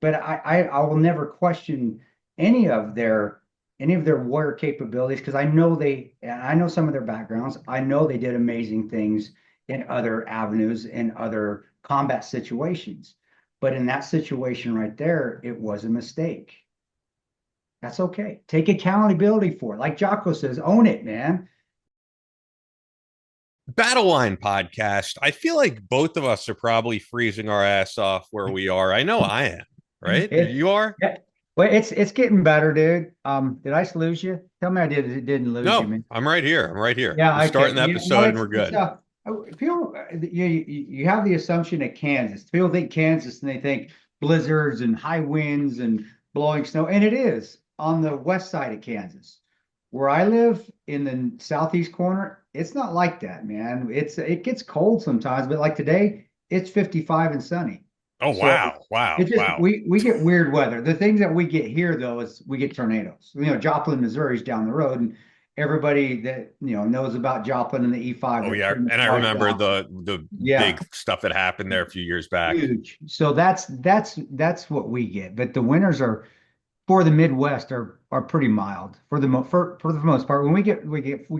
but I will never question any of their warrior capabilities because I know some of their backgrounds. I know they did amazing things in other avenues in other combat situations. But in that situation right there, it was a mistake. That's okay. Take accountability for it. Like Jocko says, own it, man. Battle Line podcast. I feel like both of us are probably freezing our ass off where we are. I know I am, right? It, You are? yeah. Well, it's getting better, dude. Did I lose you? Tell me I didn't lose you, No, man. I'm right here. I'm right here. Yeah, We're okay. starting the No, episode and we're it's good. people you have the assumption that Kansas. People think Kansas and they think blizzards and high winds and blowing snow, and it is on the west side of Kansas. Where I live in the southeast corner, it's not like that, man. It gets cold sometimes, but like today, it's 55 and sunny. Oh, So wow. Wow. it just Wow. we get weird weather. The things that we get here though is we get tornadoes. Joplin, Missouri is down the road, and everybody that knows about Joplin and the E5 Oh, that yeah. pretty much And I wiped remember out. the Yeah, big stuff that happened there a few years back. huge. So that's what we get. But the winters are for the Midwest are pretty mild for the most part. When we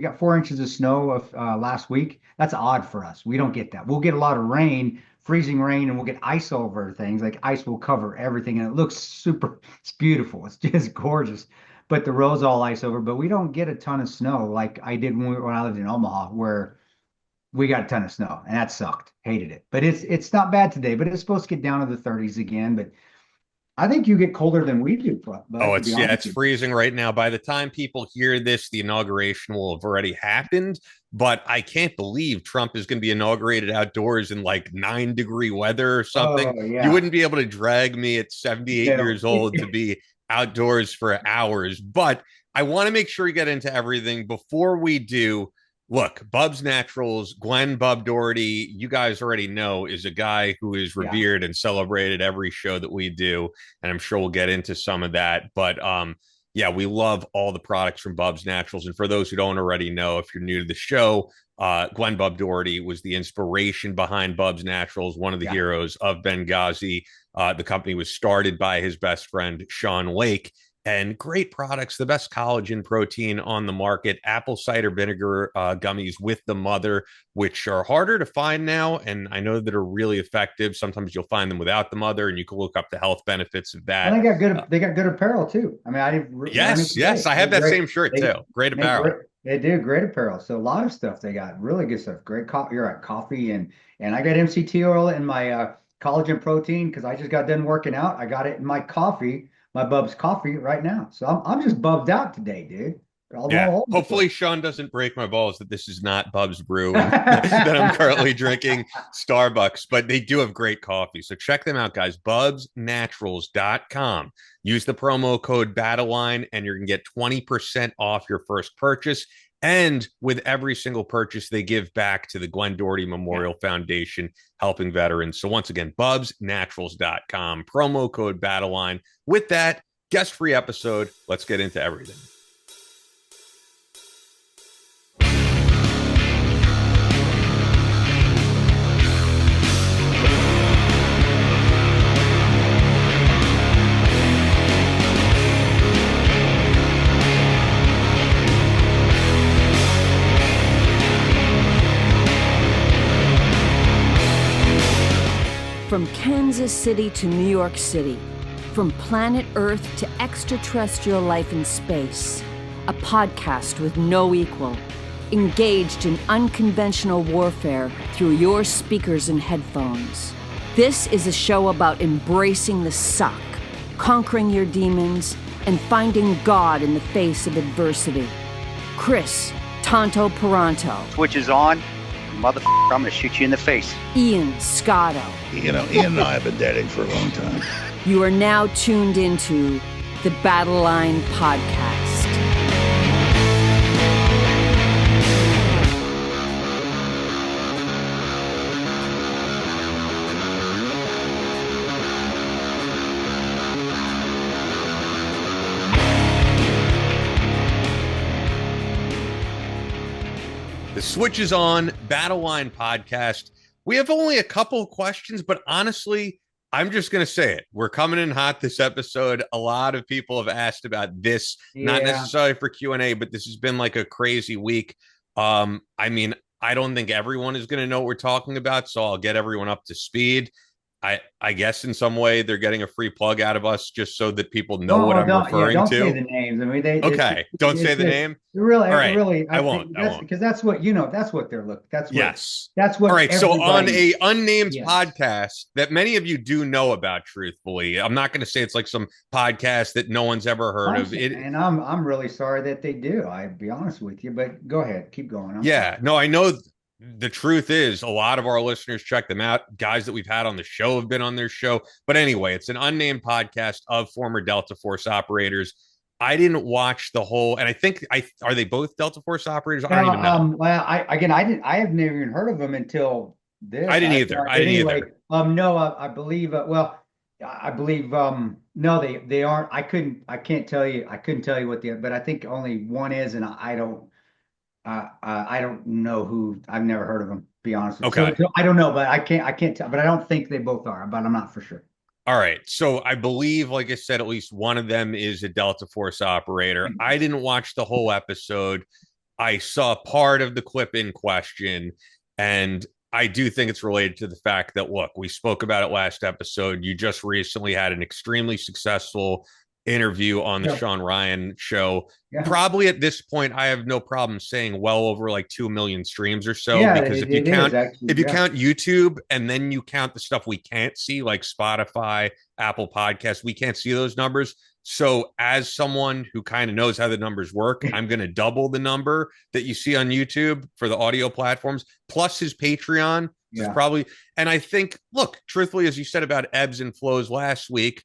got 4 inches of snow of last week. That's odd for us. We don't get that. We'll get a lot of rain, freezing rain, and we'll get ice over things. Like ice will cover everything, and it looks super. It's beautiful. It's just gorgeous. But the road's all ice over. But we don't get a ton of snow like I did when I lived in Omaha, where we got a ton of snow, and that sucked. Hated it. But it's not bad today. But it's supposed to get down to the 30s again. But I think you get colder than we do, Oh, bud, to be it's honest with you. freezing right now. By the time people hear this, the inauguration will have already happened. But I can't believe Trump is going to be inaugurated outdoors in like 9-degree weather or something. Oh You yeah. wouldn't be able to drag me at 78 No. years old to be outdoors for hours. But I want to make sure we get into everything. Before we do, look, Bub's Naturals, Glenn Bub Doherty, you guys already know, is a guy who is Yeah. revered and celebrated every show that we do. And I'm sure we'll get into some of that. But yeah, we love all the products from Bub's Naturals. And for those who don't already know, if you're new to the show, Glenn Bub Doherty was the inspiration behind Bub's Naturals, one of the Yeah. heroes of Benghazi. The company was started by his best friend, Sean Lake, and great products, the best collagen protein on the market, apple cider vinegar gummies with the mother, which are harder to find now. And I know that are really effective. Sometimes you'll find them without the mother, and you can look up the health benefits of And that. they got good apparel too. I mean, I didn't learn it Yes, yes, today. I have that same shirt too. They Great make apparel. they do great apparel. So a lot of stuff they got really good stuff. Great coffee. You're right, coffee and I got MCT oil in my collagen protein because I just got done working out. I got it in my coffee, my Bub's coffee right now. So I'm just bubbed out today, dude. Yeah. All over the Hopefully, place. Sean doesn't break my balls that this is not Bub's Brew and that I'm currently drinking Starbucks, but they do have great coffee. So check them out, guys. Bubsnaturals.com. Use the promo code BATTLELINE and you're going to get 20% off your first purchase. And with every single purchase, they give back to the Glenn Doherty Yeah. Memorial Foundation, helping veterans. So once again, bubsnaturals.com, promo code BATTLELINE. With that, guest free episode. Let's get into everything. From Kansas City to New York City, from planet Earth to extraterrestrial life in space, a podcast with no equal, engaged in unconventional warfare through your speakers and headphones. This is a show about embracing the suck, conquering your demons, and finding God in the face of adversity. Kris, Tanto, Paronto. Switch is on. Motherfucker, I'm gonna shoot you in the face. Ian Scotto. You know, Ian and I have been dating for a long time. You are now tuned into the Battle Line Podcast. The switch is on. Battle Line podcast. We have only a couple of questions, but honestly, I'm just going to say it. We're coming in hot this episode. A lot of people have asked about this, not Yeah. necessarily for Q&A, but this has been like a crazy week. I mean, I don't think everyone is going to know what we're talking about, so I'll get everyone up to speed. I guess in some way they're getting a free plug out of us just so that people know what Well, I'm referring don't say to. the names. I mean, they Okay, don't say it's the just name. really, All right, really. I I won't. think I that's won't. because that's what you know. That's what they're looking. Yes. That's All what right. So on everybody. a unnamed Yes. podcast that many of you do know about, truthfully, I'm not going to say it's like some podcast that no one's ever heard of. It. And I'm really sorry that they do. I'd be honest with you, but go ahead, keep going. I'm sorry. Yeah. No, I know the truth is a lot of our listeners check them out. Guys that we've had on the show have been on their show. But anyway, it's an unnamed podcast of former Delta Force operators. I didn't watch the whole, and I think are they both Delta Force operators? I don't even know. Well, I have never even heard of them until I this. didn't either. I But didn't anyway, either. no, I believe. Well, I believe. No, they aren't. I can't tell you. I couldn't tell you what the. But I think only one is, and I don't. I don't know who. I've never heard of them. To be honest with you. Okay. So I don't know, but I can't. I can't tell. But I don't think they both are. But I'm not for sure. All right. So I believe, like I said, at least one of them is a Delta Force operator. I didn't watch the whole episode. I saw part of the clip in question, and I do think it's related to the fact that, look, we spoke about it last episode. You just recently had an extremely successful interview on the Yeah. Sean Ryan show. Yeah. Probably at this point, I have no problem saying well over like 2 million streams or so. Yeah, Because if you it count is actually. if you Yeah. count YouTube and then you count the stuff we can't see, like Spotify, Apple Podcasts, we can't see those numbers. So as someone who kind of knows how the numbers work, I'm going to double the number that you see on YouTube for the audio platforms, plus his Patreon. Is Yeah. probably, and I think, look, truthfully, as you said about ebbs and flows last week,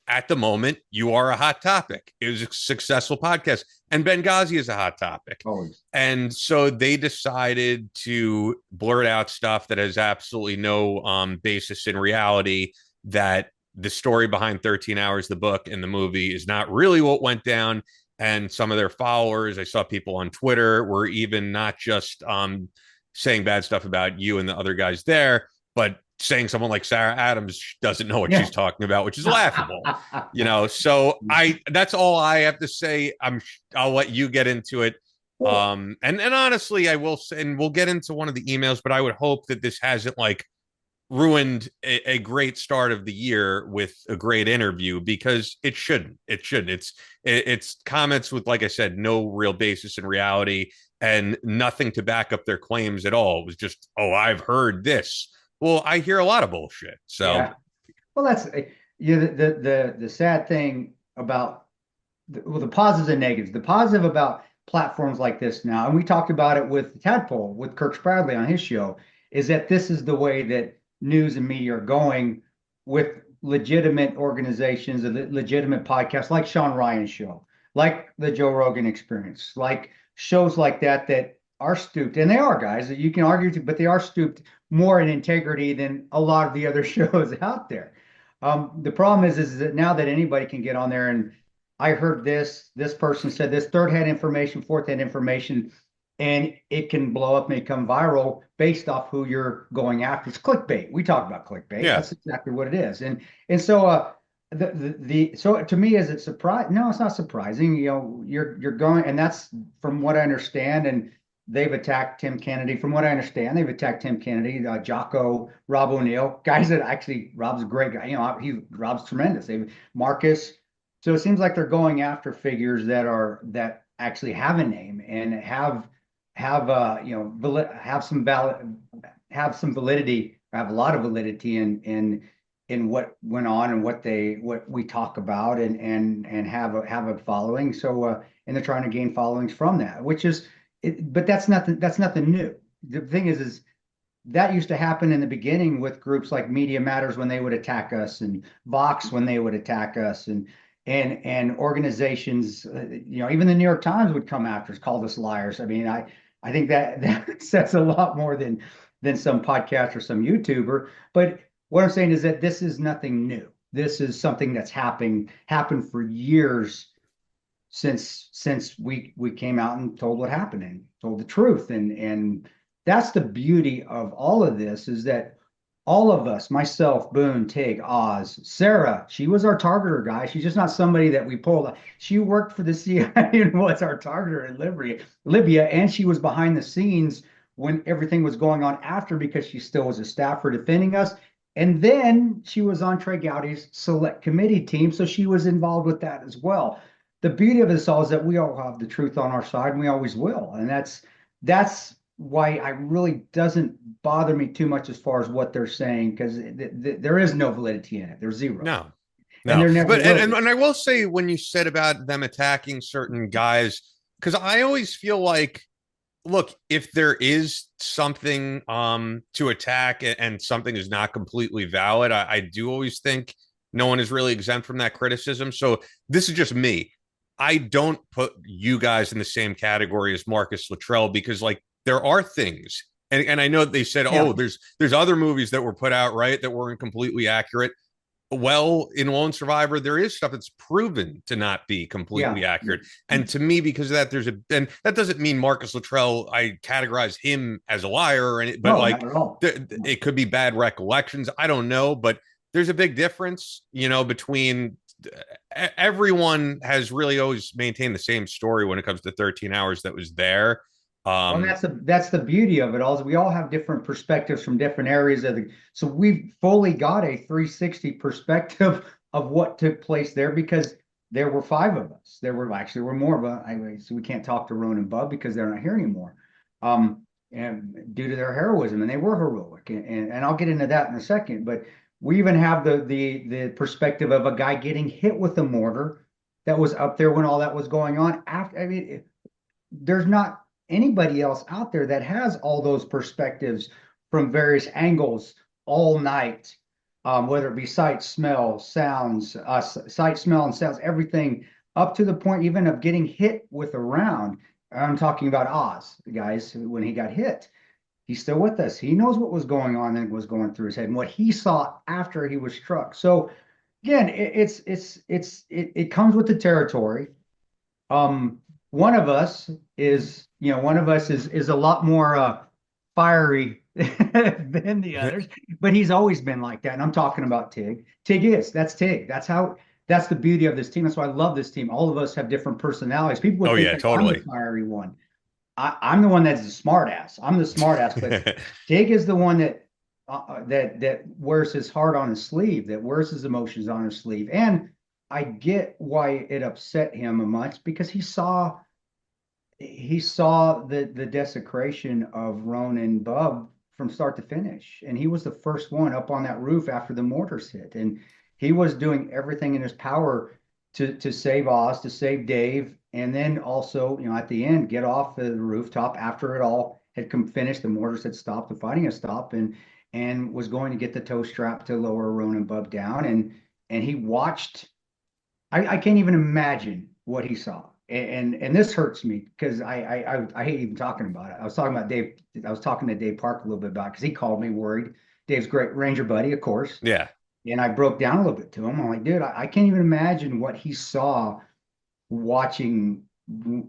at the moment, you are a hot topic. It was a successful podcast, and Benghazi is a hot topic. Always. And so they decided to blurt out stuff that has absolutely no basis in reality, that the story behind 13 Hours, the book and the movie, is not really what went down. And some of their followers, I saw people on Twitter, were even not just saying bad stuff about you and the other guys there, but saying someone like Sarah Adams doesn't know what she's talking about, which is laughable. So that's all I have to say. I'll let you get into it. And honestly, I will say, and we'll get into one of the emails, but I would hope that this hasn't like ruined a great start of the year with a great interview, because it shouldn't. It's comments with, like I said, no real basis in reality and nothing to back up their claims at all. It was just, oh, I've heard this. Well, I hear a lot of bullshit. So, Yeah. Well, that's the sad thing about the positives and negatives. The positive about platforms like this now, and we talked about it with Tadpole, with Kirk Spradley on his show, is that this is the way that news and media are going, with legitimate organizations and legitimate podcasts like Sean Ryan's show, like the Joe Rogan Experience, like shows like that are stooped, and they are guys that you can argue to, but they are stooped more in integrity than a lot of the other shows out there. The problem is that now that anybody can get on there and I heard this person said this, third hand information, fourth hand information, and it can blow up and become viral based off who you're going after. It's clickbait. We talk about clickbait. Yeah. That's exactly what it is. And so so to me, is it surprise? No, it's not surprising. You're going, and that's from what I understand. And they've attacked Tim Kennedy. From what I understand, they've attacked Tim Kennedy, Jocko, Rob O'Neill, guys that actually, Rob's a great guy. Rob's tremendous. Marcus. So it seems like they're going after figures that actually have a name and have some some validity, have a lot of validity in what went on and what we talk about and have a following. So and they're trying to gain followings from that, which is. But that's nothing new. The thing is that used to happen in the beginning with groups like Media Matters when they would attack us, and Vox when they would attack us, and organizations, even the New York Times would come after us, called us liars. I mean, I think that says a lot more than some podcast or some YouTuber. But what I'm saying is that this is nothing new. This is something that's happened for years. Since we came out and told what happened and told the truth, and that's the beauty of all of this, is that all of us, myself, Boone, Tig, Oz, Sarah, she was our targeter guy. She's just not somebody that we pulled. She worked for the CIA and was our targeter in Libya, and she was behind the scenes when everything was going on after because she still was a staffer defending us. And then she was on Trey Gowdy's select committee team, so she was involved with that as well. The beauty of this all is that we all have the truth on our side, and we always will. And that's why I really doesn't bother me too much as far as what they're saying because there is no validity in it. There's zero, No, and no. there never But will be. and I will say when you said about them attacking certain guys, because I always feel like, look, if there is something to attack and something is not completely valid, I do always think no one is really exempt from that criticism. So this is just me. I don't put you guys in the same category as Marcus Luttrell because like there are things, and I know they said, Yeah, oh, there's other movies that were put out right that weren't completely accurate. Well, in Lone Survivor, there is stuff that's proven to not be completely yeah, accurate. And to me, because of that, and that doesn't mean Marcus Luttrell, I categorize him as a liar or anything, but no, like not at all. No. it could be bad recollections. I don't know, but there's a big difference, between everyone has really always maintained the same story when it comes to 13 hours that was there. Well, Um, that's the beauty of it all. Is we all have different perspectives from different areas of the. So we've fully got a 360 perspective of what took place there because there were five of us. There were more, but anyway, so we can't talk to Roan and Bub because they're not here anymore, and due to their heroism, and they were heroic, and I'll get into that in a second. But we even have the perspective of a guy getting hit with a mortar that was up there when all that was going on. After, I mean, there's not anybody else out there that has all those perspectives from various angles all night, whether it be sight, smell, sounds, sight, smell, and sounds, everything up to the point even of getting hit with a round. I'm talking about Oz, the guys, when he got hit. He's still with us. He knows what was going on and was going through his head and what he saw after he was struck. So again, it comes with the territory. Um, one of us is a lot more fiery than the others, but he's always been like that. And I'm talking about Tig. That's Tig. That's the beauty of this team. That's why I love this team. All of us have different personalities. People would oh think yeah, that I'm the totally. fiery one. I'm the one that's the smart ass. I'm the smart ass, but Tig is the one that wears his heart on his sleeve, that wears his emotions on his sleeve. And I get why it upset him a much because he saw the desecration of Roan and Bub from start to finish. And he was the first one up on that roof after the mortars hit. And he was doing everything in his power to save Oz, to save Dave, and then also, at the end, get off the rooftop after it all had finished, the mortars had stopped, the fighting had stopped, and was going to get the tow strap to lower Roan and Bub down. And he watched. I can't even imagine what he saw. And this hurts me because I hate even talking about it. I was talking about Dave. I was talking to Dave Park a little bit about because he called me worried. Dave's great Ranger buddy, of course. Yeah. And I broke down a little bit to him. I'm like, dude, I can't even imagine what he saw watching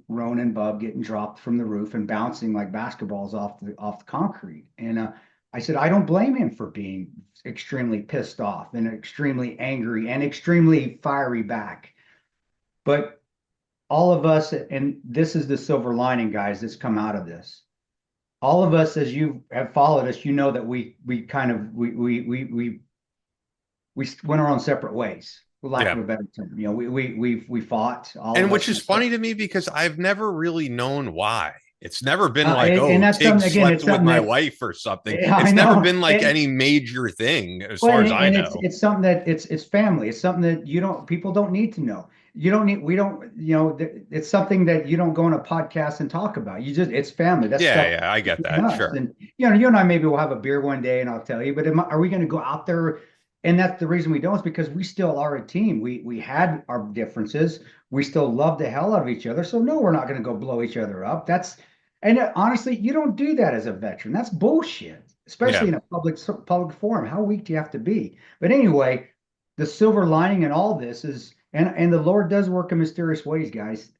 Roan and Bub getting dropped from the roof and bouncing like basketballs off the concrete. And I said, I don't blame him for being extremely pissed off and extremely angry and extremely fiery back. But all of us, and this is the silver lining, guys, that's come out of this. All of us, as you have followed us, you know that we kind of we went our own separate ways, for lack Yeah. of a better term. We fought all And of which us. is funny to me because I've never really known why. It's never been like, And oh, that's Tig something again. slept It's with something my that wife or something. yeah, I It's never know. been like any major thing, as Well, far as I and it's know. it's something that it's family. It's something that people don't need to know. You don't need we don't it's something that you don't go on a podcast and talk about. It's family. That's Yeah, stuff yeah, I get between that. us. Sure. And you and I maybe will have a beer one day and I'll tell you. But are we going to go out there? And that's the reason we don't is because we still are a team. We had our differences. We still love the hell out of each other. So no, we're not going to go blow each other up. Honestly, you don't do that as a veteran. That's bullshit, especially Yeah. in a public forum. How weak do you have to be? But anyway, the silver lining in all this is, and the Lord does work in mysterious ways, guys,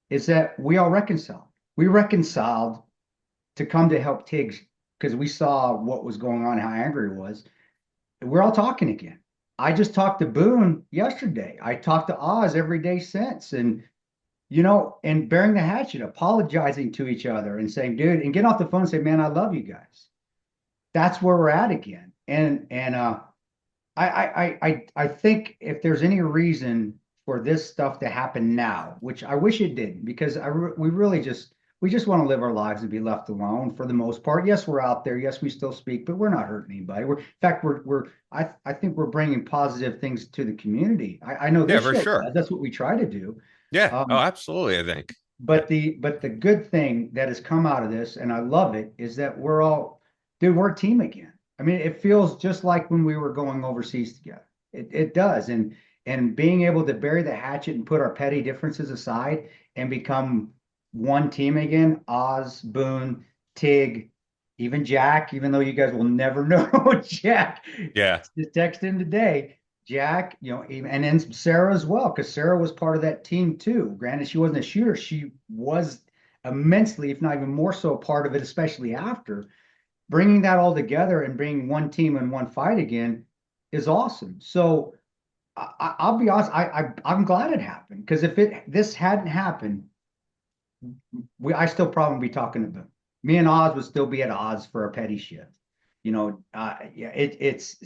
is that we all reconciled. We reconciled to come to help Tiggs because we saw what was going on, how angry he was. we're all talking again. I just talked to Boon yesterday. I talked to Oz every day since, and and bearing the hatchet, apologizing to each other and saying, dude, and get off the phone and say, man, I love you guys. That's where we're at again. And I think if there's any reason for this stuff to happen now, which I wish it didn't, because we just want to live our lives and be left alone for the most part. Yes, we're out there. Yes, we still speak, but we're not hurting anybody. In fact, I think we're bringing positive things to the community. I know Yeah, this for show sure. does. That's what we try to do. Yeah. Oh, Um, absolutely. I think. but the good thing that has come out of this, and I love it, is that we're a team again. I mean, it feels just like when we were going overseas together. It does, and being able to bury the hatchet and put our petty differences aside and become one team again. Oz, Boone, Tig, even Jack. Even though you guys will never know Jack, Yeah. just text him today. Jack, and then Sarah as well, because Sarah was part of that team too. Granted, she wasn't a shooter. She was immensely, if not even more so, part of it, especially after. Bringing that all together and bringing one team and one fight again is awesome. So I'll be honest, I'm glad it happened, because if this hadn't happened, I still probably be talking to them. Me and Oz would still be at odds for a petty shit. Yeah, it's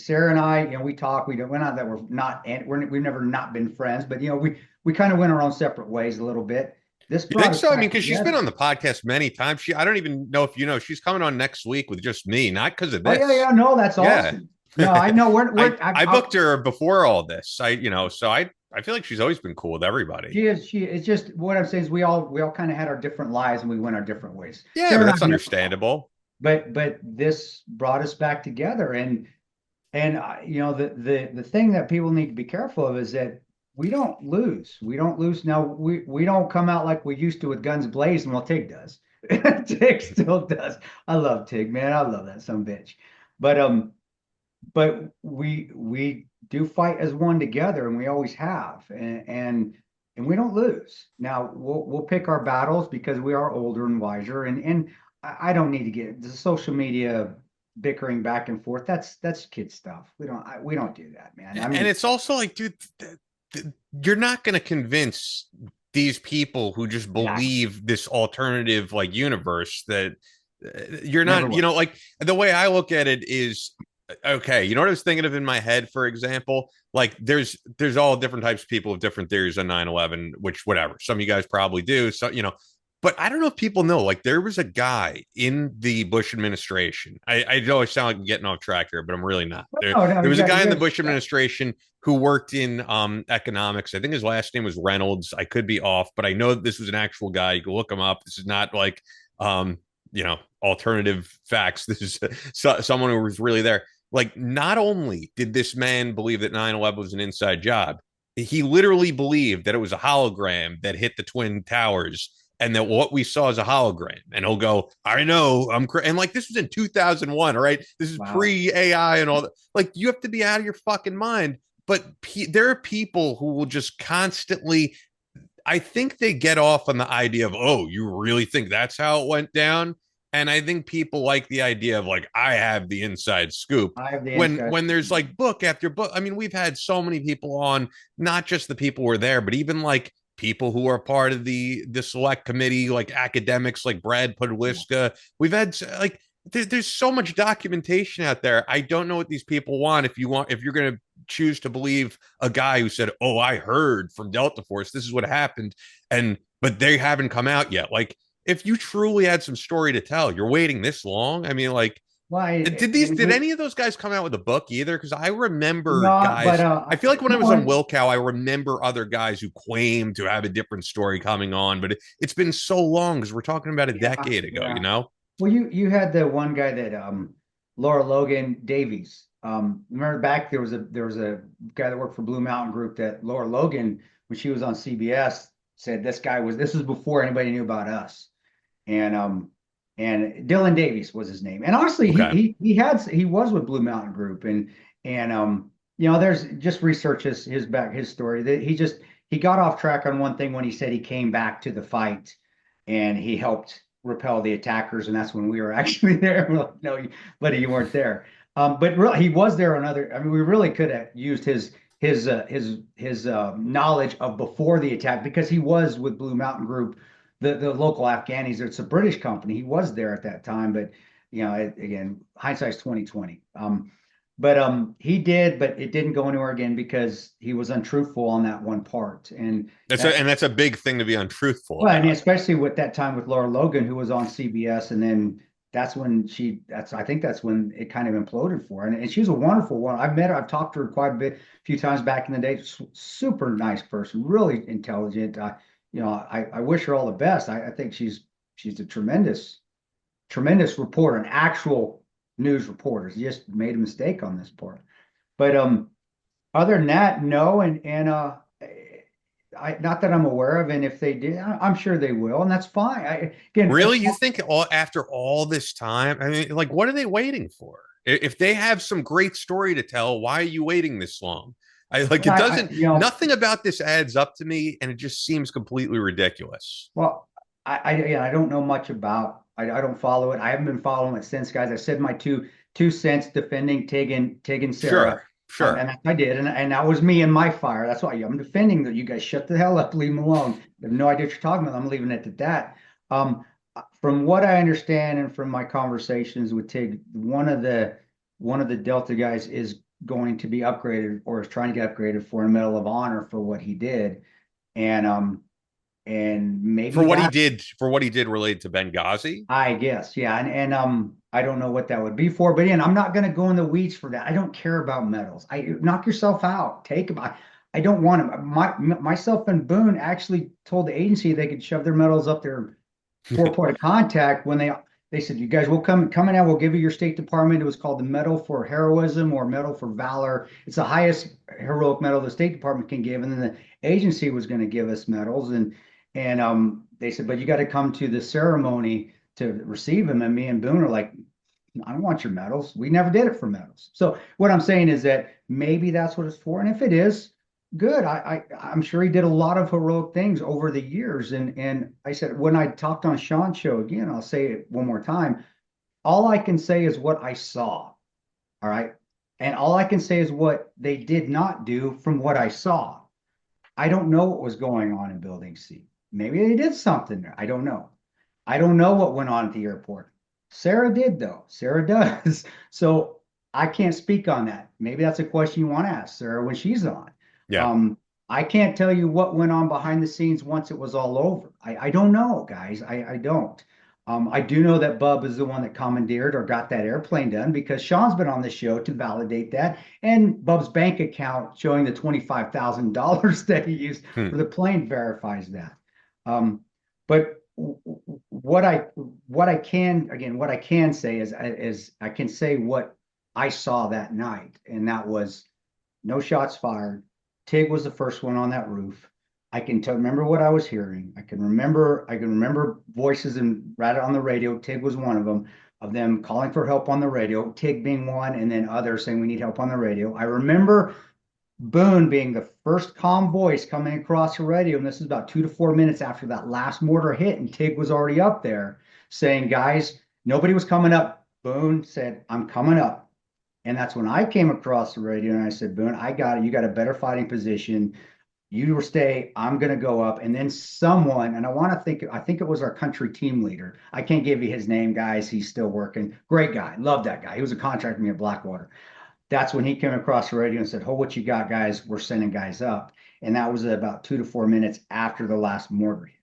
Sarah and I. We talk. We're not that we're not, and we've never not been friends, but we kind of went our own separate ways a little bit. This You think brought us so? I mean, back because she's been together. on the podcast many times. I don't even know if you know, she's coming on next week with just me, not because of Oh yeah, this. yeah, no, that's Yeah. awesome. No, I know I booked her before all this. So I feel like she's always been cool with everybody. she is just what I'm saying is we all kind of had our different lives and we went our different ways. Yeah, Sarah but and that's I never fought. understandable. But this brought us back together, and the thing that people need to be careful of is that we don't lose. Now we don't come out like we used to with guns blazing. Well, Tig does. Tig still does. I love Tig, man. I love that some bitch. But we do fight as one together, and we always have, and we don't lose. Now we'll pick our battles because we are older and wiser, and I don't need to get the social media bickering back and forth. That's kid stuff. We don't do that, man. I And mean, it's also like, dude, you're not going to convince these people who just exactly. believe this alternative like universe that you're Never not, will. like the way I look at it is okay. You know what I was thinking of in my head, for example? Like there's all different types of people with different theories on 9/11, which whatever. Some of you guys probably do. So, but I don't know if people know, like there was a guy in the Bush administration. I know I sound like I'm getting off track here, but I'm really not. There, No, no, there was a guy in the you Bush administration who worked in economics. I think his last name was Reynolds. I could be off, but I know this was an actual guy. You can look him up. This is not like alternative facts. This is someone who was really there. Like, not only did this man believe that 9/11 was an inside job, he literally believed that it was a hologram that hit the Twin Towers and that what we saw is a hologram. And he'll go, I know, and like this was in 2001, right? This is wow. pre AI and all that. Like, you have to be out of your fucking mind. But there are people who will just constantly, I think they get off on the idea of, oh, you really think that's how it went down? And I think people like the idea of like, I have the inside scoop. I have the When inside. there's like book after book. I mean, we've had so many people on, not just the people who were there, but even like people who are part of the select committee, like academics like Brad Podliska. We've had like there's so much documentation out there. I don't know what these people want. If you're going to choose to believe a guy who said, "Oh, I heard from Delta Force, this is what happened," but they haven't come out yet. Like, if you truly had some story to tell, you're waiting this long. I mean, like, Why? did any of those guys come out with a book either? Because I remember No, but guys. I feel like when I was on no, Wilcow, I remember other guys who claimed to have a different story coming on, but it's been so long because we're talking about a yeah, decade ago. yeah. You know? Well, you had the one guy that Laura Logan Davies. Remember back there was a guy that worked for Blue Mountain Group that Laura Logan, when she was on CBS, said this was before anybody knew about us. And Dylan Davies was his name. And honestly, Okay. he was with Blue Mountain Group, and there's just research his story that he got off track on one thing when he said he came back to the fight and he helped repel the attackers, and that's when we were actually there. Well, no, buddy, you weren't there. But really, he was there on other. I mean, we really could have used his knowledge of before the attack because he was with Blue Mountain Group, the local Afghanis. It's a British company. He was there at that time, but again, hindsight's 2020. But he did, but it didn't go anywhere again because he was untruthful on that one part, and that's a big thing to be untruthful well, about. and especially with that time with Laura Logan, who was on CBS, and then I think that's when it kind of imploded for her. And she's a wonderful one. I've met her, I've talked to her quite a few times back in the day. Super nice person, really intelligent. I wish her all the best. I think she's a tremendous reporter, an actual news reporter. She just made a mistake on this part. But other than that, no, and not that I'm aware of, and if they did, I'm sure they will, and that's fine. Again, really, you think after all this time? I mean, like, what are they waiting for? If they have some great story to tell, why are you waiting this long? It doesn't. Nothing about this adds up to me, and it just seems completely ridiculous. Well, I don't know much about. I don't follow it. I haven't been following it since, guys. I said my two cents defending Tig and Sarah. Sure. And I did, and that was me and my fire. That's why I'm defending that. You guys shut the hell up, leave them alone. You have no idea what you're talking about. I'm leaving it at that. From what I understand and from my conversations with Tig, one of the Delta guys is going to be upgraded or is trying to get upgraded for a Medal of Honor for what he did, and maybe for what he did related to Benghazi. I guess, yeah, and I don't know what that would be for, but again, I'm not going to go in the weeds for that. I don't care about medals. Knock yourself out. Take them. I don't want them. Myself and Boon actually told the agency they could shove their medals up their point of contact when they said, you guys will come in now, we'll give you your State Department. It was called the Medal for Heroism or Medal for Valor. It's the highest heroic medal the State Department can give, and then the agency was going to give us medals, and they said, but you got to come to the ceremony to receive them. And me and Boone are like, I don't want your medals. We never did it for medals. So what I'm saying is that maybe that's what it's for. And if it is, good. I'm sure he did a lot of heroic things over the years. And I said, when I talked on Sean's show again, I'll say it one more time. All I can say is what I saw. All right. And all I can say is what they did not do from what I saw. I don't know what was going on in Building C. Maybe they did something there. I don't know. I don't know what went on at the airport. Sarah did, though. Sarah does. So I can't speak on that. Maybe that's a question you want to ask Sarah when she's on. Yeah. I can't tell you what went on behind the scenes once it was all over. I don't know, guys. I don't. I do know that Bub is the one that commandeered or got that airplane done because Sean's been on the show to validate that. And Bub's bank account showing the $25,000 that he used for the plane verifies that. But what I can say is I can say what I saw that night, and that was no shots fired. Tig was the first one on that roof. I can remember what I was hearing. I can remember voices and right on the radio. Tig was one of them calling for help on the radio. Tig being one, and then others saying we need help on the radio. I remember Boone being the first calm voice coming across the radio, and this is about 2 to 4 minutes after that last mortar hit, and Tig was already up there saying, guys, nobody was coming up. Boone said, I'm coming up. And that's when I came across the radio and I said, Boone, I got it. You got a better fighting position. You stay, I'm going to go up. And then someone, and I think it was our country team leader. I can't give you his name, guys. He's still working. Great guy. Love that guy. He was a contractor with me at Blackwater. That's when he came across the radio and said, hold what you got, guys. We're sending guys up. And that was about 2 to 4 minutes after the last mortar hit.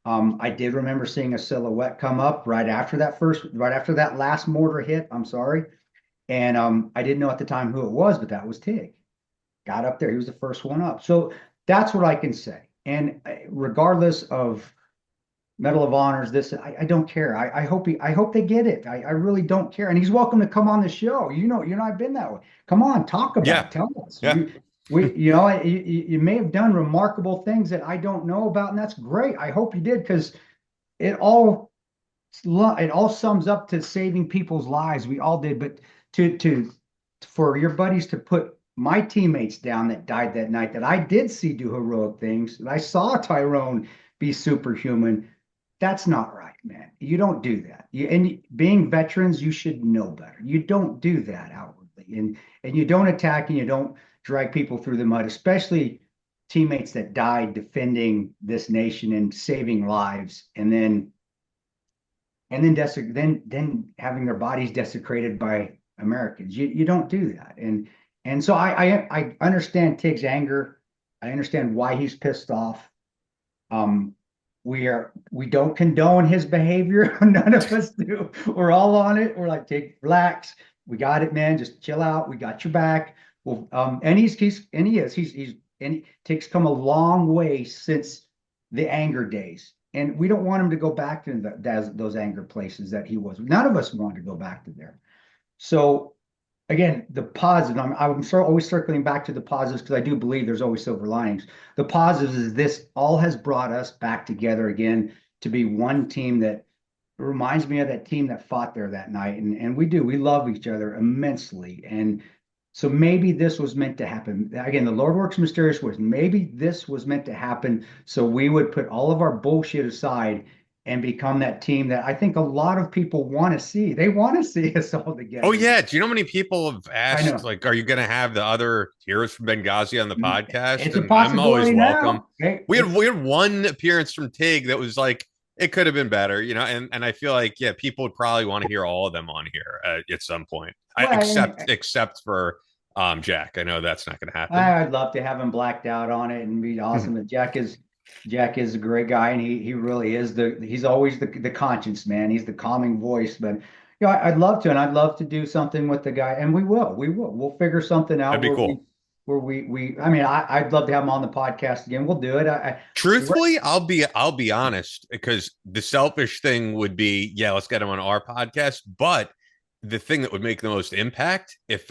I did remember seeing a silhouette come up right after that last mortar hit. I'm sorry. And I didn't know at the time who it was, but that was Tig. Got up there. He was the first one up. So that's what I can say. And regardless of Medal of Honors, I don't care. I hope they get it. I really don't care. And he's welcome to come on the show. I've been that way. Come on, talk about it. Tell us. Yeah. You may have done remarkable things that I don't know about, and that's great. I hope you did, because it all sums up to saving people's lives. We all did, but for your buddies to put my teammates down that died that night that I did see do heroic things, and I saw Tyrone be superhuman. that's not right, man. You don't do that. And being veterans, you should know better. You don't do that outwardly, and you don't attack and you don't drag people through the mud, especially teammates that died defending this nation and saving lives, and then having their bodies desecrated by Americans. You don't do that, and so I understand Tig's anger. I understand why he's pissed off. We don't condone his behavior. None of us do. We're all on it. We're like, Tig, relax. We got it, man. Just chill out. We got your back. Well, and Tig's come a long way since the anger days, and we don't want him to go back to those anger places that he was. None of us want to go back to there. So again, the positive, I'm always circling back to the positives because I do believe there's always silver linings. The positives is this all has brought us back together again to be one team that reminds me of that team that fought there that night. And we love each other immensely. And so maybe this was meant to happen. Again, the Lord works mysterious ways. Maybe this was meant to happen so we would put all of our bullshit aside and become that team that I think a lot of people want to see. They want to see us all together. Oh yeah. Do you know how many people have asked, like, are you going to have the other heroes from Benghazi on the podcast? It's a possibility. I'm always welcome. Okay. We had one appearance from Tig that was like, it could have been better, and I feel like, yeah, people would probably want to hear all of them on here at some point. Except for Jack. I know that's not going to happen. I'd love to have him blacked out on it and be awesome. But Jack is a great guy, and he really is he's always the conscience man. He's the calming voice. But I'd love to, and I'd love to do something with the guy, and we'll figure something out. That'd be cool. I'd love to have him on the podcast again. We'll do it. Truthfully, I'll be honest, because the selfish thing would be, yeah, let's get him on our podcast. But the thing that would make the most impact, if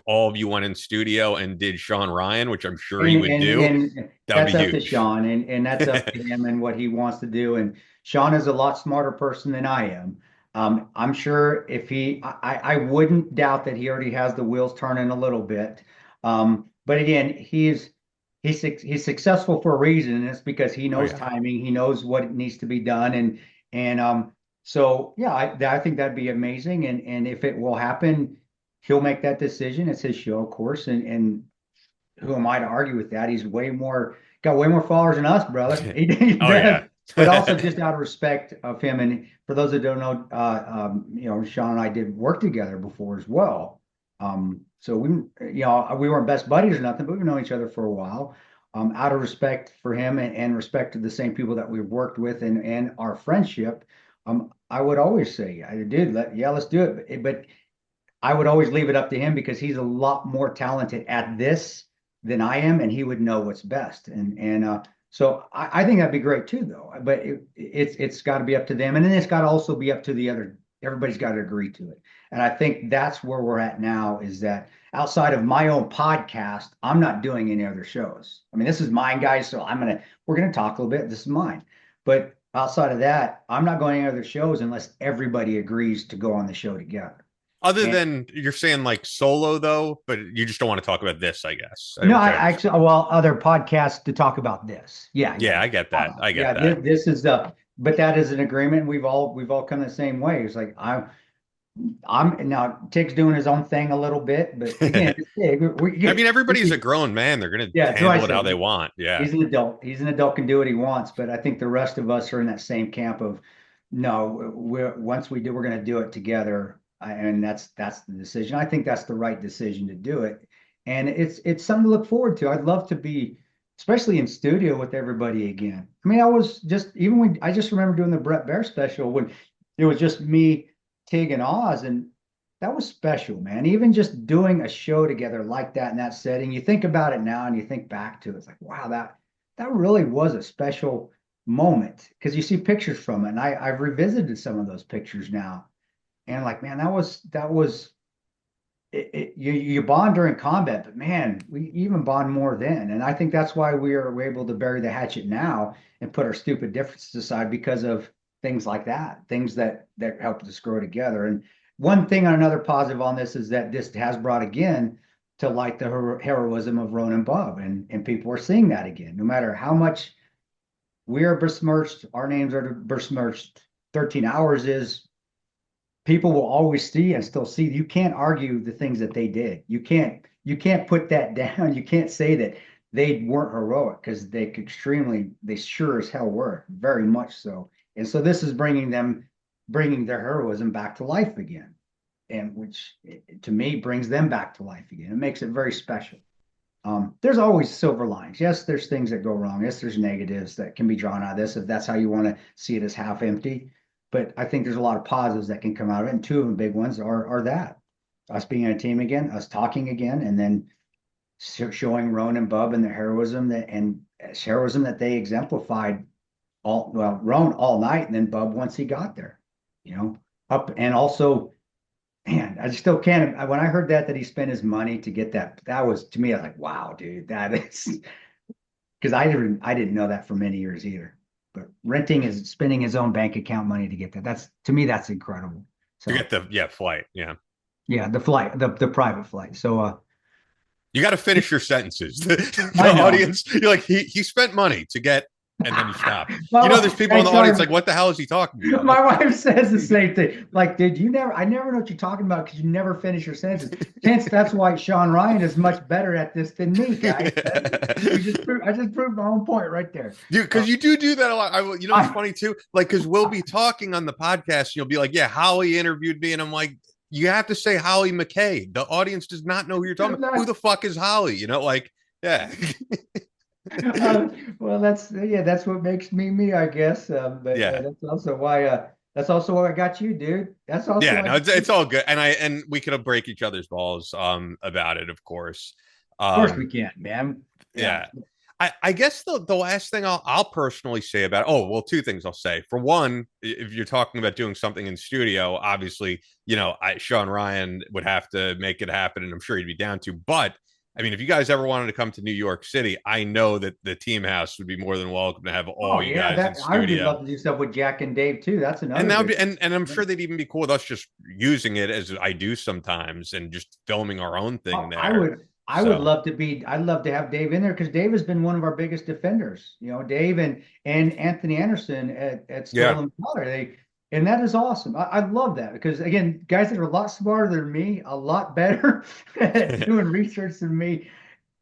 all of you went in studio and did Sean Ryan, which I'm sure he would do, that would be huge. That's up to Sean, and that's up to him and what he wants to do. And Sean is a lot smarter person than I am. I'm sure if I wouldn't doubt that he already has the wheels turning a little bit. But again, he's successful for a reason, and it's because he knows timing, he knows what needs to be done, and so yeah, I think that'd be amazing, and if it will happen, he'll make that decision. It's his show, of course, and who am I to argue with that? He's got way more followers than us, brother. Yeah. But also just out of respect of him, and for those that don't know, Sean and I did work together before as well. So we weren't best buddies or nothing, but we've known each other for a while. Out of respect for him and respect to the same people that we've worked with and our friendship, I would always say, dude, let's do it. But I would always leave it up to him because he's a lot more talented at this than I am, and he would know what's best. So I think that'd be great too, though. But it's got to be up to them, and then it's got to also be up to the other. Everybody's got to agree to it. And I think that's where we're at now, is that outside of my own podcast, I'm not doing any other shows. I mean, this is mine, guys. So we're going to talk a little bit. This is mine. But outside of that, I'm not going to any other shows unless everybody agrees to go on the show together. Other than you're saying like solo though, but you just don't want to talk about this, I guess. No, other podcasts to talk about this. Yeah. Yeah, I get that. I get that. This is but that is an agreement. We've all come the same way. It's like I'm now Tig's doing his own thing a little bit, but again, everybody's a grown man. They're going to handle it how they want. Yeah. He's an adult. Can do what he wants. But I think the rest of us are in that same camp of no, we're going to do it together. And that's the decision. I think that's the right decision to do it. And it's something to look forward to. I'd love to be, especially in studio with everybody again. I mean, I just remember doing the Brett Bear special when it was just me, Tig, and Oz, and that was special, man. Even just doing a show together like that in that setting, you think about it now and you think back to it, it's like, wow, that really was a special moment, because you see pictures from it, and I've revisited some of those pictures now, and like, man, that was it, you bond during combat, but man, we even bond more then, and I think that's why we're able to bury the hatchet now and put our stupid differences aside, because of things like that, things that helped us grow together. And one thing on another positive on this is that this has brought again to light the heroism of Ron and Bob, and people are seeing that again, no matter how much we are besmirched. Our names are besmirched. 13 hours is people will always see and still see. You can't argue the things that they did. You can't put that down. You can't say that they weren't heroic because they sure as hell were, very much so. And so this is bringing their heroism back to life again, and which to me brings them back to life again. It makes it very special. There's always silver linings. Yes, there's things that go wrong. Yes, there's negatives that can be drawn out of this if that's how you want to see it, as half empty. But I think there's a lot of positives that can come out of it. And two of the big ones are that us being a team again, us talking again, and then showing Roan and Bub and their heroism that they exemplified Roan all night, and then Bub once he got there, up. And also, man, I still can't. When I heard that he spent his money to get that was, to me, I was like, wow, dude, that is, because I didn't know that for many years either. But spending his own bank account money to get that. That's, to me, that's incredible. So To get the flight, yeah. yeah, the flight, the private flight. So You got to finish your sentences. The audience, you're like, he spent money to get, and then you stop. There's people in the audience like, what the hell is he talking about? My wife says the same thing. Like, dude, I never know what you're talking about because you never finish your sentences. Hence, that's why Sean Ryan is much better at this than me, guys. I just proved my own point right there. Dude, because you do that a lot. It's funny too. Like, because we'll be talking on the podcast, and you'll be like, yeah, Holly interviewed me, and I'm like, you have to say Holly McKay. The audience does not know who you're talking about. Who the fuck is Holly? Yeah. Well, that's what makes me, I guess. But yeah, that's also why I got you, dude. That's also it's all good. And we could break each other's balls about it, of course. Of course we can, man. Yeah. I guess the last thing I'll personally say about two things I'll say. For one, if you're talking about doing something in studio, obviously, Sean Ryan would have to make it happen, and I'm sure he'd be down to. But I mean, if you guys ever wanted to come to New York City, I know that the Team House would be more than welcome to have all you guys in studio. I would love to do stuff with Jack and Dave too. That's another. And that would be, and I'm sure they'd even be cool with us just using it as I do sometimes and just filming our own thing there. I'd love to have Dave in there because Dave has been one of our biggest defenders. Dave and Anthony Anderson at Stolen Valor. And that is awesome. I love that because, again, guys that are a lot smarter than me, a lot better at doing research than me,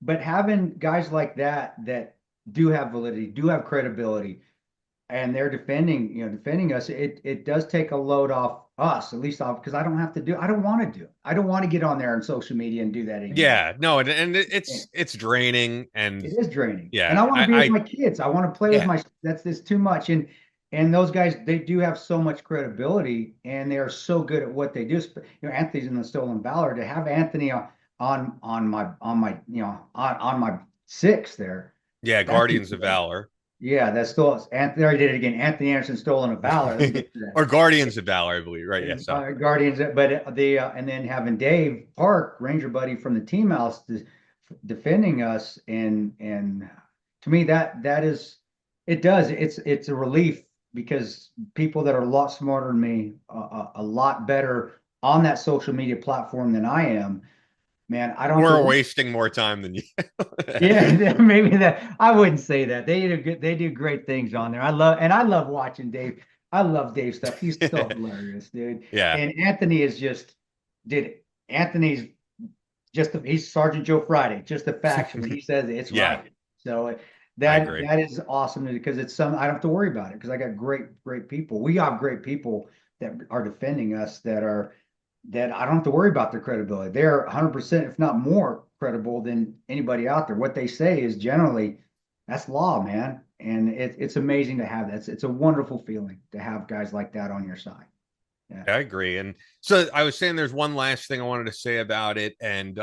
but having guys like that do have validity, do have credibility, and they're defending us, it does take a load off us, at least because I don't want to do it. I don't want to get on there on social media and do that anymore. Yeah, no, and it's draining, and it is draining. Yeah, and I want to be with my kids. I want to play with my. That's too much. And those guys, they do have so much credibility, and they are so good at what they do. Anthony's in the Stolen Valor. To have Anthony on my six there. Yeah, Guardians of Valor. Yeah, that's still Anthony. Already did it again. Anthony Anderson, Stolen of Valor, or Guardians of Valor, I believe. Right? Yes. Yeah, Guardians, but and then having Dave Park, Ranger buddy from the Team House, defending us, and to me that is it's a relief because people that are a lot smarter than me, a lot better on that social media platform than I am. Man, I don't. We're wasting more time than you. Yeah, maybe that. I wouldn't say that. They do great things on there. I love watching Dave. I love Dave's stuff. He's so hilarious, dude. Yeah. And Anthony is he's Sergeant Joe Friday, just a fact. When he says it's right. So that is awesome because it's I don't have to worry about it because I got great people. We have great people that are defending us that I don't have to worry about their credibility. They're 100%, if not more, credible than anybody out there. What they say is generally, that's law, man. And it's amazing to have that. It's a wonderful feeling to have guys like that on your side. Yeah. I agree. And so I was saying there's one last thing I wanted to say about it. And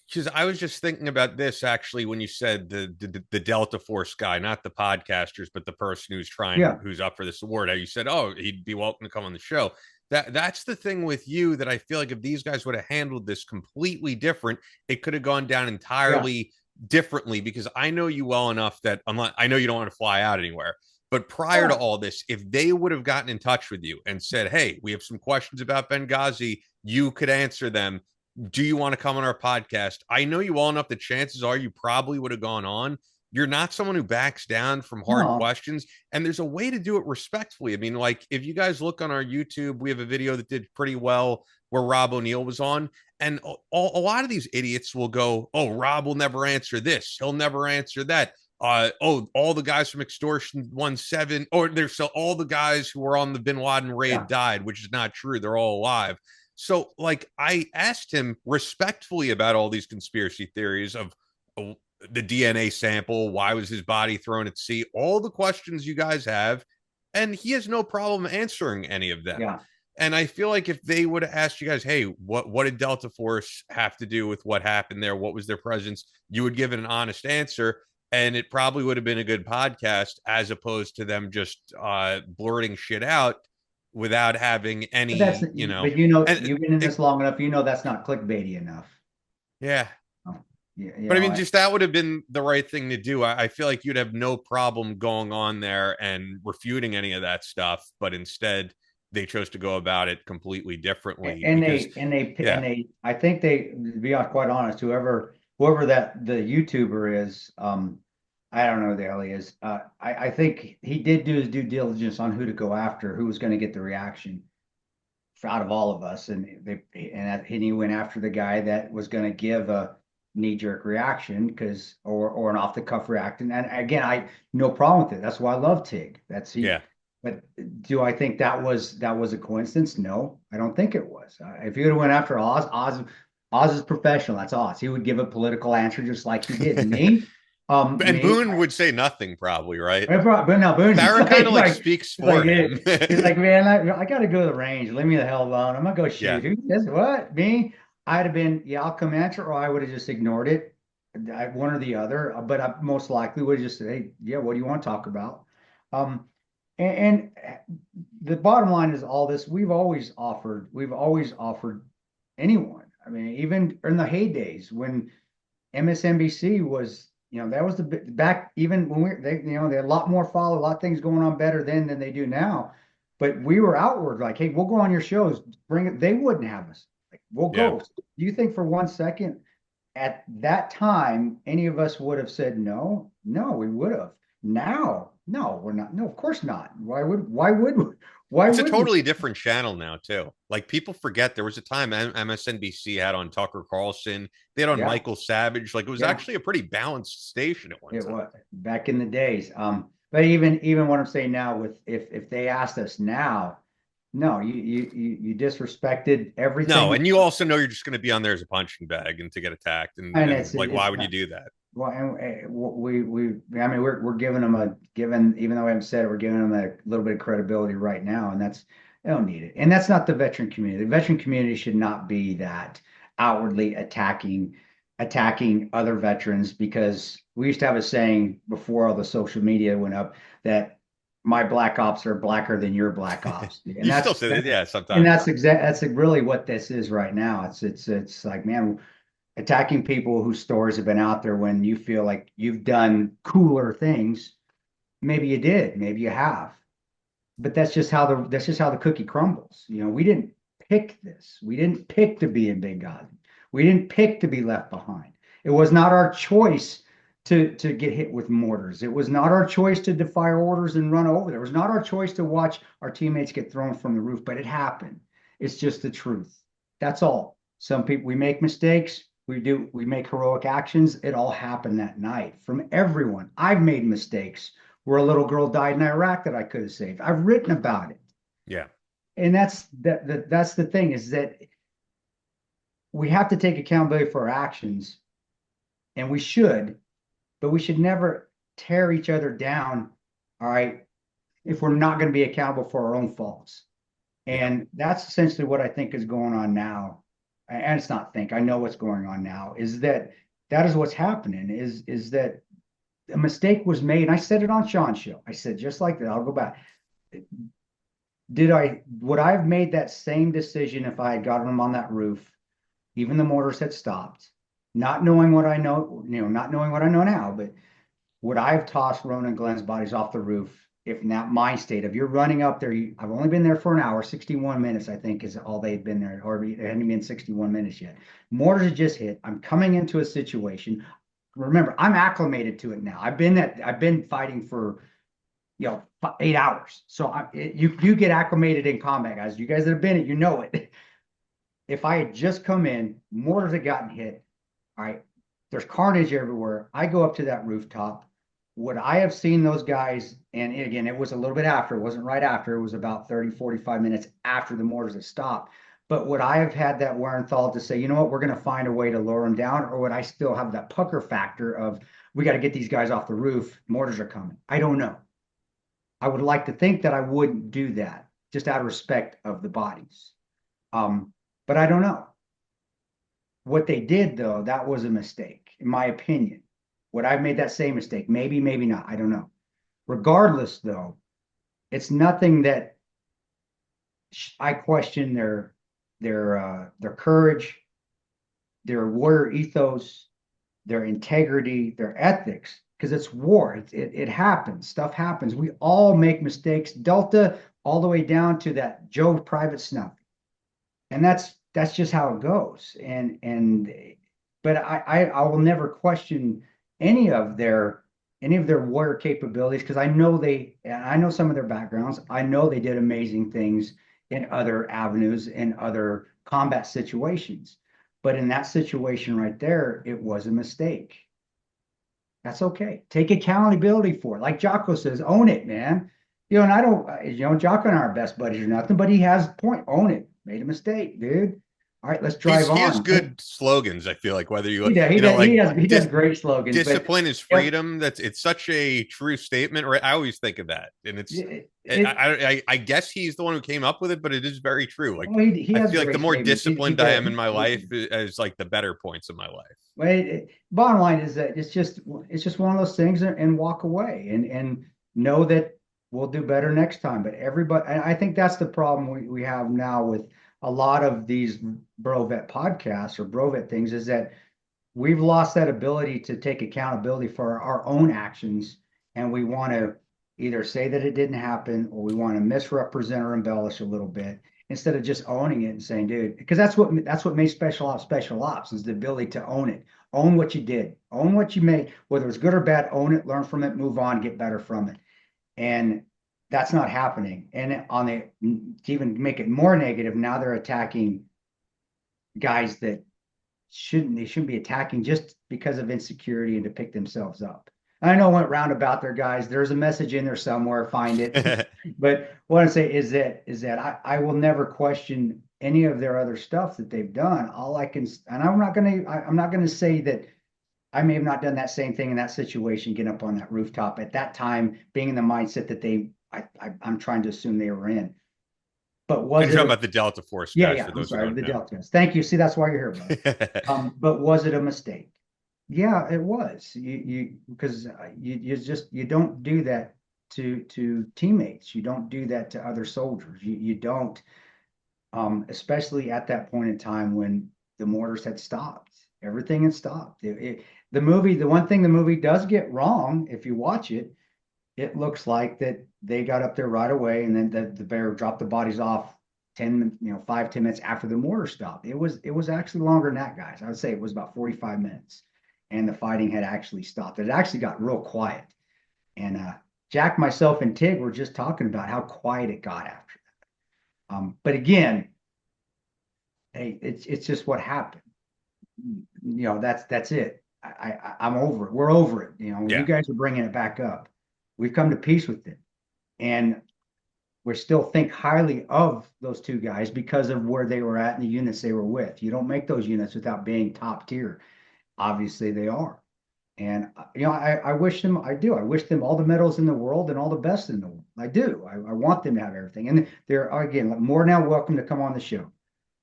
because I was just thinking about this actually when you said the Delta Force guy, not the podcasters, but the person who's up for this award. How you said, he'd be welcome to come on the show. That's the thing with you that I feel like if these guys would have handled this completely different, it could have gone down entirely differently because I know you well enough that I know you don't want to fly out anywhere. But prior to all this, if they would have gotten in touch with you and said, hey, we have some questions about Benghazi, you could answer them. Do you want to come on our podcast? I know you well enough that chances are you probably would have gone on. You're not someone who backs down from hard No. questions. And there's a way to do it respectfully. I mean, like if you guys look on our YouTube, we have a video that did pretty well where Rob O'Neill was on. And a lot of these idiots will go, oh, Rob will never answer this. He'll never answer that. Oh, all the guys from Extortion 17, or there's so all the guys who were on the Bin Laden raid died, which is not true. They're all alive. So, like, I asked him respectfully about all these conspiracy theories of the DNA sample, why was his body thrown at sea, all the questions you guys have, and he has no problem answering any of them. Yeah. And I feel like if they would have asked you guys, hey, what did Delta Force have to do with what happened there? What was their presence? You would give it an honest answer, and it probably would have been a good podcast as opposed to them just blurting shit out without having any, But you've been in it, this long enough, that's not clickbaity enough. Yeah. Yeah, but I mean, just that would have been the right thing to do. I feel like you'd have no problem going on there and refuting any of that stuff, but instead they chose to go about it completely differently. And I think they, to be quite honest, whoever that the YouTuber is, I don't know who the hell he is. I think he did do his due diligence on who to go after, who was going to get the reaction out of all of us, and he went after the guy that was going to give a knee-jerk reaction or an off-the-cuff reaction. And again, I no problem with it. That's why I love Tig. But do I think that was a coincidence? No, I don't think it was. If you would have went after Oz is professional. That's Oz. He would give a political answer just like he did. Me. And Boon would say nothing, probably, right? But no, Boon. Darren kind of like speaks for him. He's like, man, I got to go to the range. Leave me the hell alone. I'm gonna go shoot. Yeah. Who says what? Me? I'd have been, I'll come answer, or I would have just ignored it, one or the other. But I most likely would have just said, hey, yeah, what do you want to talk about? And the bottom line is all this. We've always offered anyone. I mean, even in the heydays when MSNBC was. That was the back even when they had a lot more follow, a lot of things going on better then than they do now. But we were outward like, hey, we'll go on your shows, bring it. They wouldn't have us. Like, we'll go. Do you think for 1 second at that time any of us would have said no? No, we would have. Now, no, we're not. No, of course not. Why would it's a totally different channel now too. Like people forget there was a time MSNBC had on Tucker Carlson, they had on Michael Savage. Like it was actually a pretty balanced station at one time. It was back in the days. But even what I'm saying now with if they asked us now, no, you disrespected everything. No, and you also know you're just going to be on there as a punching bag and to get attacked, and like why would you do that? Well, and we're giving them even though I haven't said it, we're giving them a little bit of credibility right now, and they don't need it. And that's not the veteran community. The veteran community should not be that outwardly attacking other veterans, because we used to have a saying before all the social media went up that my black ops are blacker than your black ops. And you still say that, yeah, sometimes. And that's really what this is right now. It's like, man, attacking people whose stories have been out there when you feel like you've done cooler things. Maybe you did, maybe you have, but that's just how the cookie crumbles. We didn't pick this. We didn't pick to be in Benghazi. We didn't pick to be left behind. It was not our choice to get hit with mortars. It was not our choice to defy orders and run over. It was not our choice to watch our teammates get thrown from the roof, but it happened. It's just the truth. That's all. Some people, we make mistakes. We make heroic actions. It all happened that night from everyone. I've made mistakes where a little girl died in Iraq that I could have saved. I've written about it. Yeah. And that's the thing, is that we have to take accountability for our actions, and we should, but we should never tear each other down. All right. If we're not going to be accountable for our own faults. And that's essentially what I think is going on now. And it's not think, I know what's going on now, is that is what's happening, is that a mistake was made. And I said it on Sean's show. I said, just like that, I'll go back. Would I have made that same decision if I had gotten them on that roof, even the mortars had stopped, not knowing what I know, not knowing what I know now, but would I have tossed Rona and Glenn's bodies off the roof if in that mind state of you're running up there? I've only been there for an hour, 61 minutes, I think is all they've been there, or it hadn't been 61 minutes yet. Mortars had just hit. I'm coming into a situation. remember, I'm acclimated to it now. I've been fighting for 8 hours. So you get acclimated in combat, guys. You guys that have been it, you know it. If I had just come in, mortars had gotten hit. All right, there's carnage everywhere. I go up to that rooftop. Would I have seen those guys? And again, it was a little bit after. It wasn't right after. It was about 30, 45 minutes after the mortars had stopped. But would I have had that Werenthal to say, you know what, we're going to find a way to lower them down? Or would I still have that pucker factor of, we got to get these guys off the roof, mortars are coming? I don't know. I would like to think that I wouldn't do that, just out of respect of the bodies. But I don't know. What they did, though, that was a mistake, in my opinion. Would I have made that same mistake? Maybe, maybe not. I don't know. Regardless, though, it's nothing that I question their courage, their warrior ethos, their integrity, their ethics, because it's war. It happens. Stuff happens. We all make mistakes. Delta all the way down to that Joe private snuff, and that's just how it goes. But I will never question any of their warrior capabilities, because I know some of their backgrounds. I know they did amazing things in other avenues, in other combat situations. But in that situation right there, it was a mistake. That's okay. Take accountability for it. Like Jocko says, own it, man. And I don't, Jocko and I are best buddies or nothing, but he has a point. Own it. Made a mistake, dude. All right, let's drive on. He has good slogans. I feel like whether he does great slogans. Discipline is freedom. It's such a true statement. Right? I always think of that, and I guess he's the one who came up with it, but it is very true. Like I feel like the more disciplined I am in my life, is like the better points of my life. Well, bottom line is that it's just one of those things, and walk away and know that we'll do better next time. But everybody, I think that's the problem we have now with a lot of these Brovet podcasts or Brovet things, is that we've lost that ability to take accountability for our own actions. And we want to either say that it didn't happen, or we want to misrepresent or embellish a little bit, instead of just owning it and saying, dude, because that's what made special ops is the ability to own it. Own what you did, own what you made, whether it's good or bad, own it, learn from it, move on, get better from it. And that's not happening. And to even make it more negative, now they're attacking guys that shouldn't be attacking just because of insecurity and to pick themselves up. And I know I went roundabout there, guys. There's a message in there somewhere. Find it. But what I say is that I will never question any of their other stuff that they've done. I'm not gonna say that I may have not done that same thing in that situation, getting up on that rooftop at that time, being in the mindset that I'm trying to assume they were in. But was talking about the Delta Force guys? Yeah, I'm sorry, the Delta guys. Thank you. See, that's why you're here, bro. But was it a mistake? Yeah, it was. Because you don't do that to teammates. You don't do that to other soldiers. You don't, especially at that point in time when the mortars had stopped. Everything had stopped. The one thing the movie does get wrong, if you watch it, it looks like that they got up there right away, and then the bear dropped the bodies off 10 minutes after the mortar stopped. It was actually longer than that, guys. I would say it was about 45 minutes, and the fighting had actually stopped. It actually got real quiet. And Jack, myself, and Tig were just talking about how quiet it got after that. But again, hey, it's just what happened. That's it. I'm over it. We're over it. You guys are bringing it back up. We've come to peace with it, and we still think highly of those two guys because of where they were at and the units they were with. You don't make those units without being top tier. Obviously they are. And, I wish them all the medals in the world and all the best in the world. I do. I want them to have everything. And they're, again, more now welcome to come on the show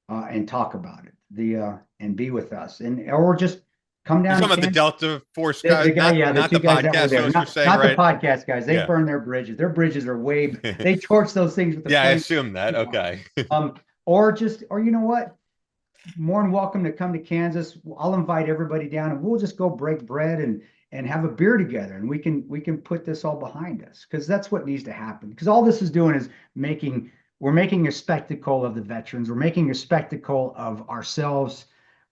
and talk about it, and be with us, or just come down. You're talking about the Delta Force guys, not the podcast. Not the podcast guys. They burn their bridges. Their bridges are way. They torch those things with the. I assume that. Okay. Or you know what? More than welcome to come to Kansas. I'll invite everybody down, and we'll just go break bread and have a beer together, and we can put this all behind us, because that's what needs to happen. Because all this is doing is we're making a spectacle of the veterans. We're making a spectacle of ourselves.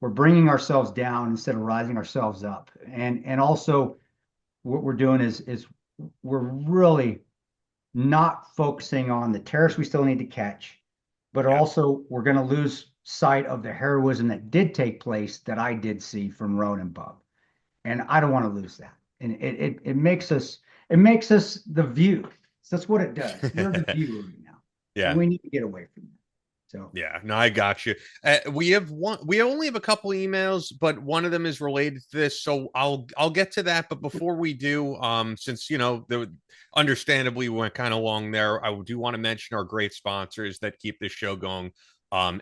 we're bringing ourselves down instead of rising ourselves up. And also what we're doing is we're really not focusing on the terrorists we still need to catch, but Yeah. also we're going to lose sight of the heroism that did take place that I did see from Roan and Bub. And I don't want to lose that. And it makes us the View. So that's what it does. We're the View right now, and Yeah. we need to get away from that. So Yeah, no, I got you. We only have a couple emails, but one of them is related to this, so I'll get to that. But before we do, since understandably we went kind of long there, I do want to mention our great sponsors that keep this show going.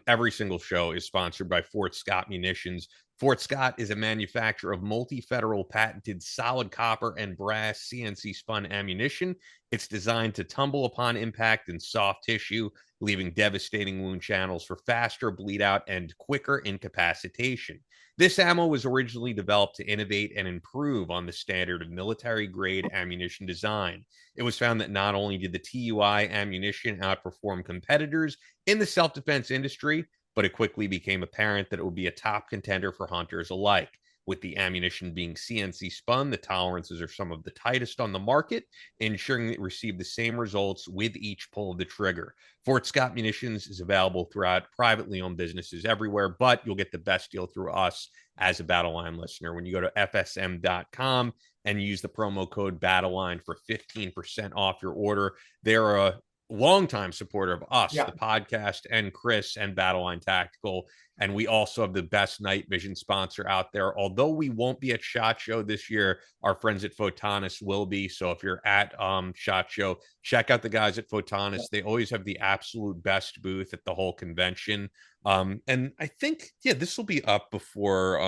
Every single show is sponsored by Fort Scott Munitions. Fort Scott is a manufacturer of multi-federal patented solid copper and brass CNC spun ammunition. It's designed to tumble upon impact in soft tissue, leaving devastating wound channels for faster bleed out and quicker incapacitation. This ammo was originally developed to innovate and improve on the standard of military grade ammunition design. It was found that not only did the TUI ammunition outperform competitors in the self-defense industry, but it quickly became apparent that it would be a top contender for hunters alike. With the ammunition being CNC spun, the tolerances are some of the tightest on the market, ensuring that you receive the same results with each pull of the trigger. Fort Scott Munitions is available throughout privately owned businesses everywhere, but you'll get the best deal through us as a Battle Line listener. When you go to fsm.com and use the promo code BattleLine for 15% off your order, they're a longtime supporter of us, the podcast, and Kris and Battle Line Tactical. And we also have the best night vision sponsor out there. Although we won't be at SHOT Show this year, our friends at Photonis will be. So if you're at SHOT Show, check out the guys at Photonis. They always have the absolute best booth at the whole convention. And I think, this will be up before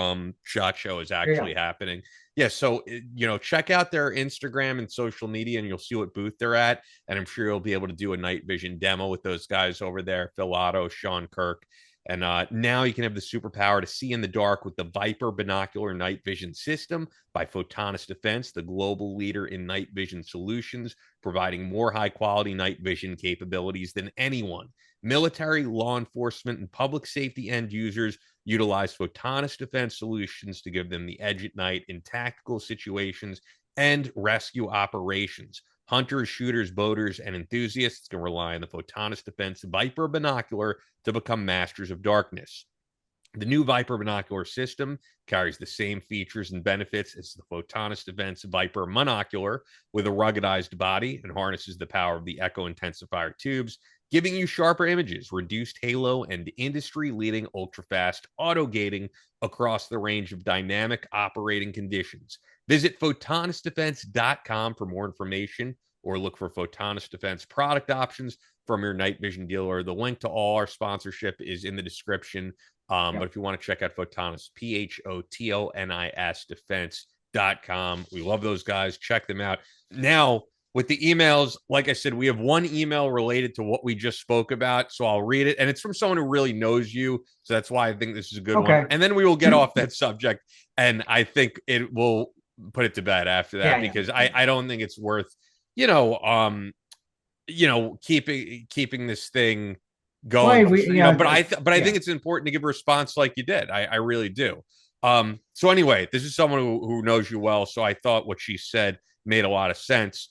SHOT Show is actually happening. Yeah, so check out their Instagram and social media, and you'll see what booth they're at. And I'm sure you'll be able to do a night vision demo with those guys over there, Phil Otto, Sean Kirk. And now you can have the superpower to see in the dark with the Viper Binocular Night Vision System by Photonis Defense, the global leader in night vision solutions, providing more high-quality night vision capabilities than anyone. Military, law enforcement, and public safety end users utilize Photonis Defense solutions to give them the edge at night in tactical situations and rescue operations. Hunters, shooters, boaters, and enthusiasts can rely on the Photonis Defense Viper Binocular to become masters of darkness. The new Viper Binocular system carries the same features and benefits as the Photonis Defense Viper Monocular, with a ruggedized body, and harnesses the power of the Echo Intensifier tubes, giving you sharper images, reduced halo, and industry-leading ultra-fast auto-gating across the range of dynamic operating conditions. Visit photonisdefense.com for more information, or look for Photonis Defense product options from your night vision dealer. The link to all our sponsorship is in the description. But if you want to check out Photonis, PHOTONIS defense.com. We love those guys. Check them out. Now, with the emails, like I said, we have one email related to what we just spoke about. So I'll read it. And it's from someone who really knows you. So that's why I think this is a good one. And then we will get off that subject. And I think it will put it to bed after that, because I don't think it's worth, keeping this thing going. But I think it's important to give a response like you did. I really do. So anyway, this is someone who knows you well. So I thought what she said made a lot of sense.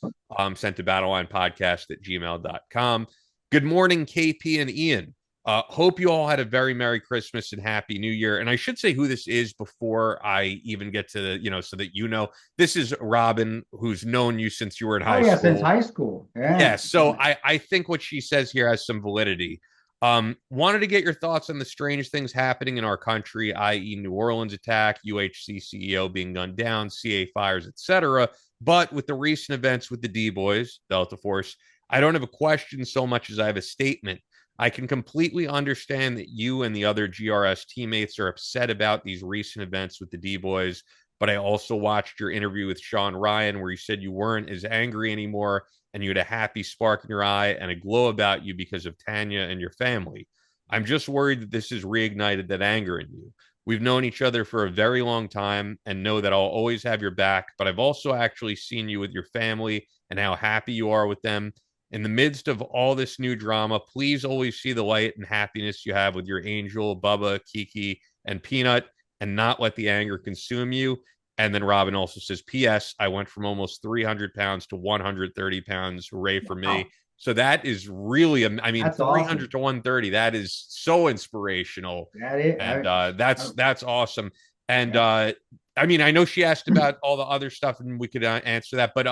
Sent to battlelinepodcast@gmail.com. Good morning, KP and Ian. Hope you all had a very Merry Christmas and Happy New Year. And I should say who this is before I even get to, so that this is Robin, who's known you since you were in high school. Since high school. Yeah. So I think what she says here has some validity. Wanted to get your thoughts on the strange things happening in our country, i.e. New Orleans attack, UHC CEO being gunned down, CA fires, etc. But with the recent events with the D-Boys, Delta Force, I don't have a question so much as I have a statement. I can completely understand that you and the other GRS teammates are upset about these recent events with the D-Boys, but I also watched your interview with Sean Ryan where you said you weren't as angry anymore and you had a happy spark in your eye and a glow about you because of Tanya and your family. I'm just worried that this has reignited that anger in you. We've known each other for a very long time and know that I'll always have your back, but I've also actually seen you with your family and how happy you are with them. In the midst of all this new drama, please always see the light and happiness you have with your angel, Bubba, Kiki, and Peanut. and not let the anger consume you. And then Robin also says, P.S. I went from almost 300 pounds to 130 pounds. Hooray for me. Wow, So that is really, I mean, that's 300 awesome. to 130, that is so inspirational. That is, And I, that's awesome. And yeah. I mean, I know she asked about all the other stuff and we could answer that, but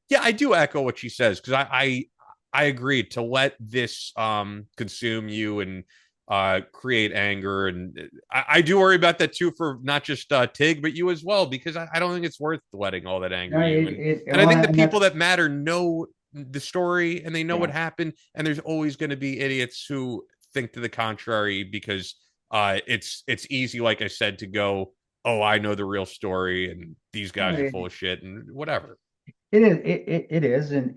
yeah, I do echo what she says because I agree to let this consume you and create anger. And I do worry about that too for not just Tig, but you as well, because I don't think it's worth letting all that anger No, you. And I well, think the and people that's that matter know the story and they know what yeah. happened. And there's always going to be idiots who think to the contrary because it's easy, like I said, to go, oh, I know the real story and these guys are full of shit and whatever. It is, it is, and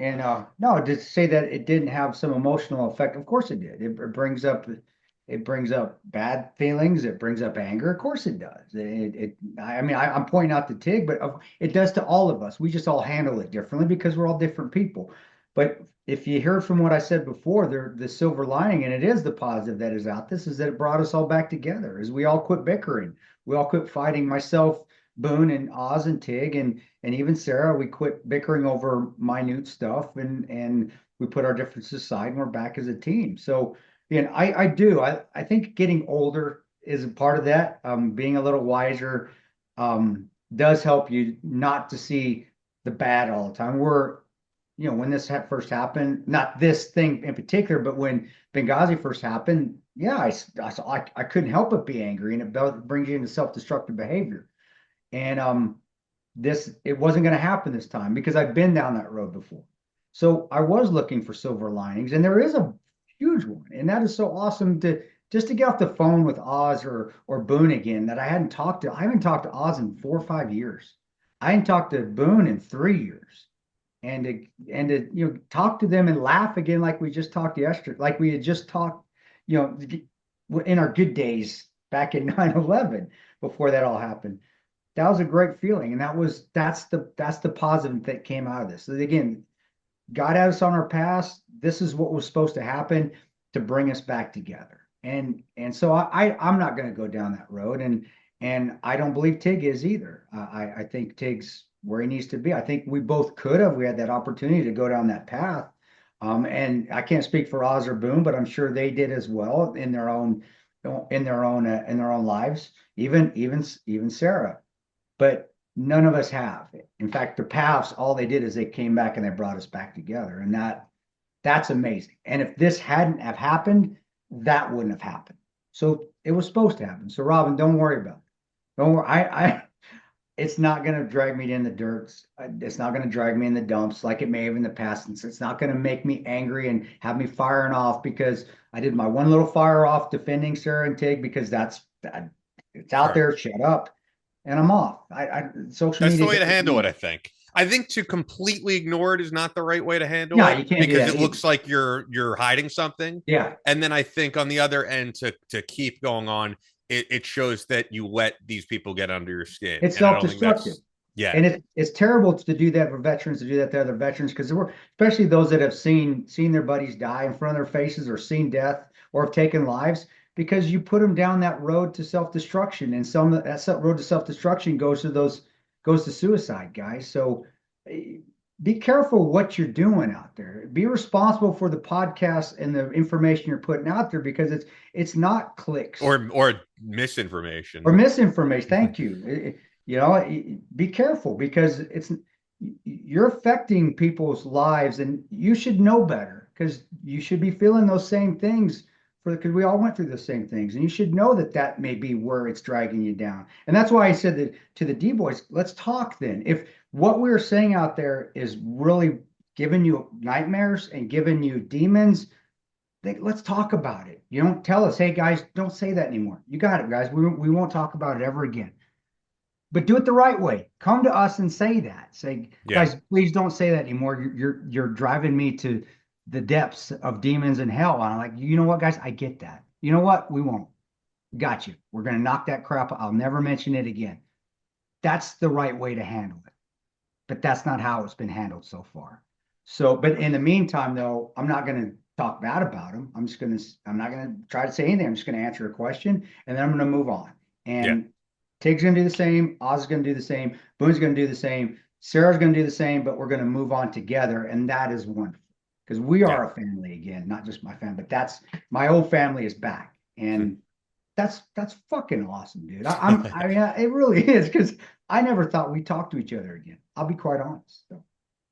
no, to say that it didn't have some emotional effect, of course it did. It brings up bad feelings, it brings up anger, of course it does. I mean, I'm pointing out the Tig, but it does to all of us. We just all handle it differently because we're all different people. But if you heard from what I said before, the silver lining, and it is the positive that is out, this is that it brought us all back together, as we all quit bickering, we all quit fighting. Myself, Boone, and Oz, and Tig, and even Sarah, we quit bickering over minute stuff and we put our differences aside and we're back as a team. So, I think getting older is a part of that. Being a little wiser does help you not to see the bad all the time. When this first happened, not this thing in particular, but when Benghazi first happened, yeah, I couldn't help but be angry, and it brings you into self-destructive behavior. And it wasn't going to happen this time because I've been down that road before. So I was looking for silver linings, and there is a huge one, and that is so awesome to just to get off the phone with Oz or Boone again that I hadn't talked to. I haven't talked to Oz in 4 or 5 years. I hadn't talked to Boone in 3 years, and to talk to them and laugh again like we just talked yesterday, like we had just talked, in our good days back in 9/11 before that all happened. That was a great feeling, and that's the positive that came out of this. So again, God had us on our past. This is what was supposed to happen to bring us back together. And so I'm not going to go down that road, and I don't believe Tig is either. I think Tig's where he needs to be. I think we both could have. We had that opportunity to go down that path. And I can't speak for Oz or Boone, but I'm sure they did as well in their own lives. Even Sarah, but none of us have. In fact, the paths, all they did is they came back and they brought us back together. And that's amazing. And if this hadn't have happened, that wouldn't have happened. So it was supposed to happen. So Robin, don't worry about it. Don't worry. It's not going to drag me in the dirt. It's not going to drag me in the dumps like it may have in the past. And it's not going to make me angry and have me firing off because I did my one little fire off defending Sarah and Tig because it's out Sure. there. Shut up. And I'm off. Social That's the media. way to handle it, I think. I think to completely ignore it is not the right way to handle No, it you can't do because that it either. looks like you're hiding something. Yeah, And then I think on the other end to keep going on, it shows that you let these people get under your skin. it's And I don't think self-destructive. that's yeah. And it's terrible to do that for veterans, to do that to other veterans, because we're especially those that have seen their buddies die in front of their faces or seen death or have taken lives, because you put them down that road to self-destruction, and that road to self-destruction goes to suicide, guys. So be careful what you're doing out there. Be responsible for the podcast and the information you're putting out there, because it's not clicks Or misinformation. or misinformation. Thank you. Be careful, because you're affecting people's lives, and you should know better, because you should be feeling those same things because we all went through the same things, and you should know that may be where it's dragging you down. And that's why I said that to the D boys, let's talk then. If what we're saying out there is really giving you nightmares and giving you demons, let's talk about it. You don't tell us, hey guys, don't say that anymore. You got it, guys. We won't talk about it ever again. But do it the right way. Come to us and say that. Say, Yeah. guys, please don't say that anymore. You're driving me to the depths of demons and hell. And I'm like, you know what, guys? I get that. You know what? We won't. Got you. We're going to knock that crap. I'll never mention it again. That's the right way to handle it. But that's not how it's been handled so far. So, but in the meantime, though, I'm not going to talk bad about them. I'm not going to try to say anything. I'm just going to answer a question, and then I'm going to move on. Yeah. Tig's going to do the same. Oz is going to do the same. Boon's going to do the same. Sarah's going to do the same, but we're going to move on together. And that is wonderful because we Yeah. are a family again, not just my family, but that's my old family is back. And that's fucking awesome, dude. I mean, it really is because I never thought we'd talk to each other again. I'll be quite honest.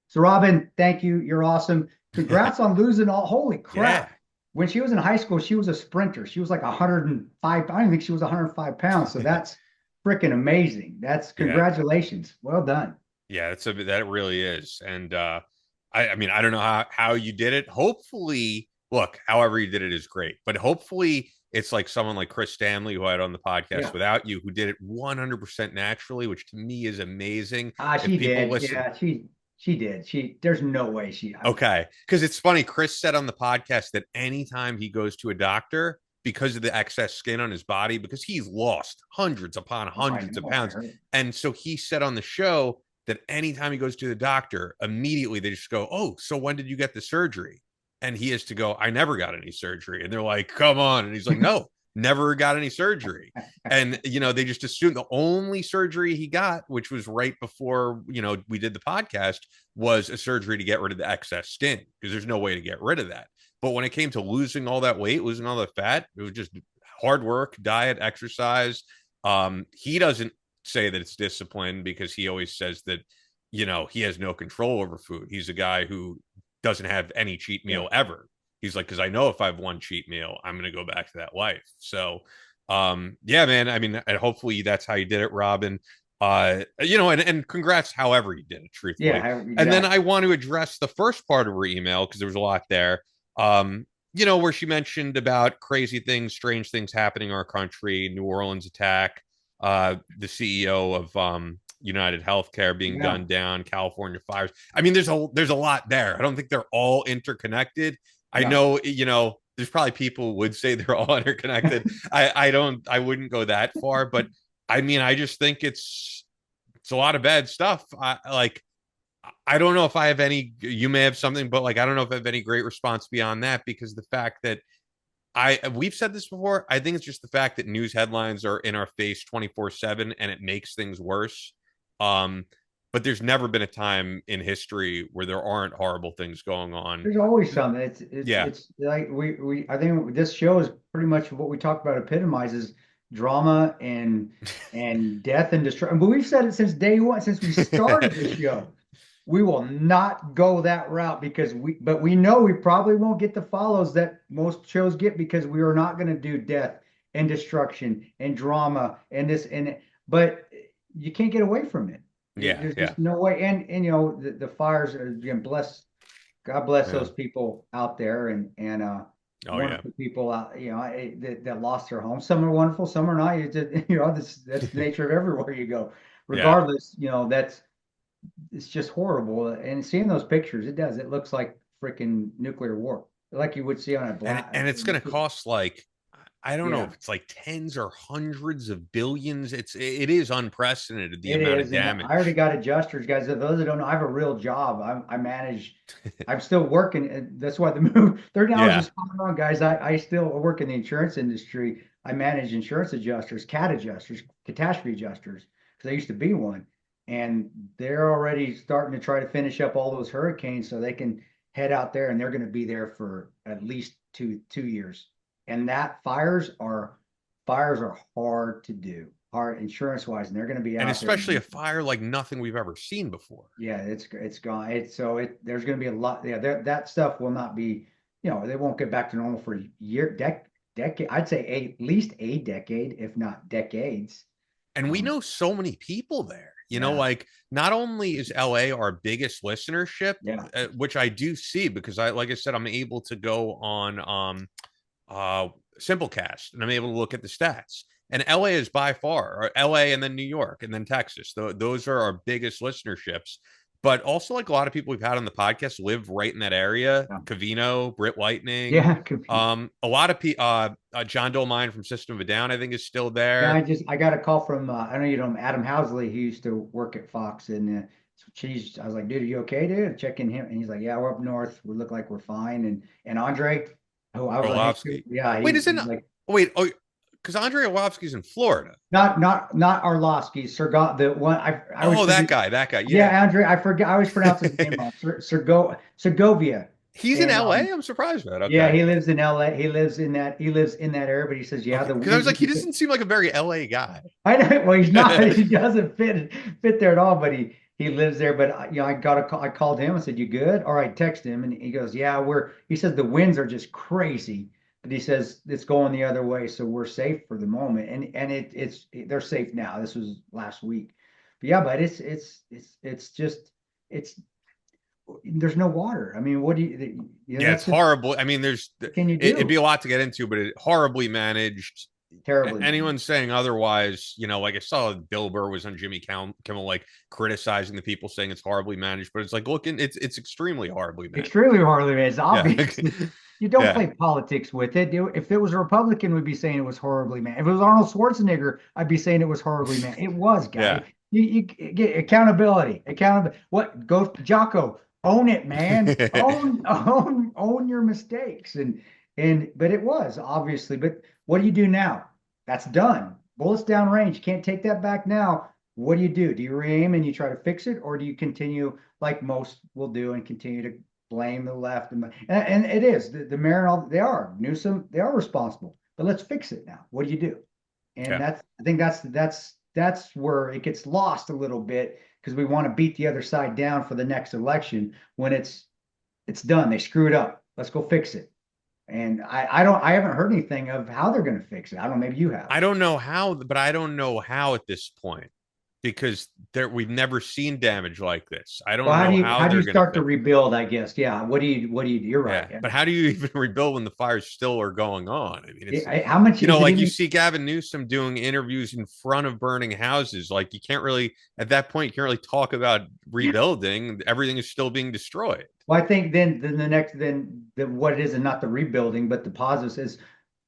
So Robin, thank you. You're awesome. Congrats on losing all. Holy crap. Yeah. When she was in high school, she was a sprinter. She was like 105. I don't think she was 105 pounds. So that's freaking amazing. That's congratulations. Well done. Yeah, that really is. And I mean, I don't know how you did it. Hopefully, look, however you did it is great. But hopefully it's like someone like Kris Stanley, who I had on the podcast without you, who did it 100% naturally, which to me is amazing. She did. Yeah, she did. There's no way she. Okay. Because it's funny. Kris said on the podcast that anytime he goes to a doctor, because of the excess skin on his body, because he's lost hundreds upon hundreds of pounds. And so he said on the show that anytime he goes to the doctor, immediately they just go, "Oh, so when did you get the surgery?" And he has to go, "I never got any surgery." And they're like, "Come on." And he's like, "No, never got any surgery." And, they just assumed the only surgery he got, which was right before, we did the podcast, was a surgery to get rid of the excess skin, because there's no way to get rid of that. But when it came to losing all that weight, losing all the fat, it was just hard work, diet, exercise. He doesn't say that it's discipline, because he always says that, he has no control over food. He's a guy who doesn't have any cheat meal ever. He's like, because I know if I have one cheat meal, I'm going to go back to that life. So, yeah, man. I mean, and hopefully that's how you did it, Robin. And congrats however you did it, truthfully. Yeah, exactly. And then I want to address the first part of her email, because there was a lot there. Where she mentioned about crazy things, strange things happening in our country, New Orleans attack, the CEO of United Healthcare being gunned down, California fires. I mean, there's a lot there. I don't think they're all interconnected. I know, there's probably people who would say they're all interconnected. I wouldn't go that far, but I mean, I just think it's a lot of bad stuff. I don't know if I have any, you may have something, but I don't know if I have any great response beyond that, because the fact that we've said this before, I think it's just the fact that news headlines are in our face 24/7, and it makes things worse. But there's never been a time in history where there aren't horrible things going on. There's always something. It's like I think this show is pretty much what we talk about, epitomizes drama and death and destruction. But we've said it since day one, since we started the show. We will not go that route, but we know we probably won't get the follows that most shows get, because we are not going to do death and destruction and drama and this but you can't get away from it. There's just no way. And the fires are, again, God bless those people out there, and wonderful people out, that lost their homes. Some are wonderful, some are not. That's the nature of everywhere you go. Regardless, it's just horrible. And seeing those pictures, it looks like freaking nuclear war, like you would see on a blast. And it's going to cost I don't know if it's tens or hundreds of billions. It is unprecedented, the amount of damage. I already got adjusters, guys. For those that don't know, I have a real job. I manage. I'm still working. And that's why the move. 30 hours is coming on, guys. I still work in the insurance industry. I manage insurance adjusters, cat adjusters, catastrophe adjusters, because I used to be one. And they're already starting to try to finish up all those hurricanes so they can head out there, and they're going to be there for at least two years. And that fires are hard to do, hard insurance wise, and they're going to be out and especially there. A fire like nothing we've ever seen before. Yeah, it's gone. There's going to be a lot. Yeah, that stuff will not be. They won't get back to normal for decade. I'd say at least a decade, if not decades. And we know so many people there. Not only is LA our biggest listenership, which I do see, because like I said, I'm able to go on Simplecast, and I'm able to look at the stats. And LA is by far, or LA and then New York and then Texas. Those are our biggest listenerships. But also, a lot of people we've had on the podcast live right in that area. Covino, Brit Lightning. Yeah. A lot of people, John Dolmine from System of a Down, I think, is still there. Yeah, I got a call from, I know you know him, Adam Housley. He used to work at Fox, and I was like, dude, are you okay, dude? Checking him. And he's like, yeah, we're up north. We look like we're fine. And Andre, I was like, wait, because Andre Arlovsky's in Florida. Not Arlovsky, the one I was Oh, that guy. yeah, Yeah. Andre, I forget, I always pronounce his name wrong. Segovia. He's in And LA. I'm surprised by that. yeah, Okay. he lives in LA. He lives in that area, but he says, yeah, Okay. the Because I was winds. like, he doesn't seem like a very LA guy. I know, well, he's not. He doesn't fit there at all, but he lives there. But I got a call. I called him and said, "You good?" Or I text him and he goes, "Yeah, we're." He says the winds are just crazy, but he says it's going the other way, so we're safe for the moment. And they're safe now. This was last week, but yeah, but it's just it's there's no water. I mean, what do Yeah, it's that's just horrible. I mean, what can you it'd be do? a lot to get into, but it horribly managed. Terribly, man. Anyone saying otherwise, like I saw Bill Burr was on Jimmy Kimmel, like criticizing the people saying it's horribly managed, but it's like, look, it's extremely horribly managed. Extremely horribly managed. It's Yeah. obvious. You don't Yeah. play politics with it. If it was a Republican, we'd be saying it was horribly managed. If it was Arnold Schwarzenegger, I'd be saying it was horribly managed. It was, guy. Yeah. You get accountability. Accountability. What? Go, Jocko. Own it, man. Own your mistakes. But it was obviously. But what do you do now? That's done. Bullets down range. Can't take that back now. What do you do? Do you re-aim and you try to fix it, or do you continue like most will do and continue to blame the left? And it is the mayor and all they are Newsom. They are responsible. But let's fix it now. What do you do? And Yeah. I think that's where it gets lost a little bit because we want to beat the other side down for the next election when it's done. They screwed up. Let's go fix it. And I haven't heard anything of how they're going to fix it. I don't know. Maybe you have. I don't know how, but I don't know how at this point because we've never seen damage like this. I don't Well, know how how do they're you going start to to rebuild? I guess. Yeah. What do you do? You're right. Yeah, but how do you even rebuild when the fires still are going on? I mean, it's How much is it like even, you see Gavin Newsom doing interviews in front of burning houses. Like you can't really at that point you can't really talk about rebuilding. Everything is still being destroyed. Well, I think then the next what it is and not the rebuilding, but the positives is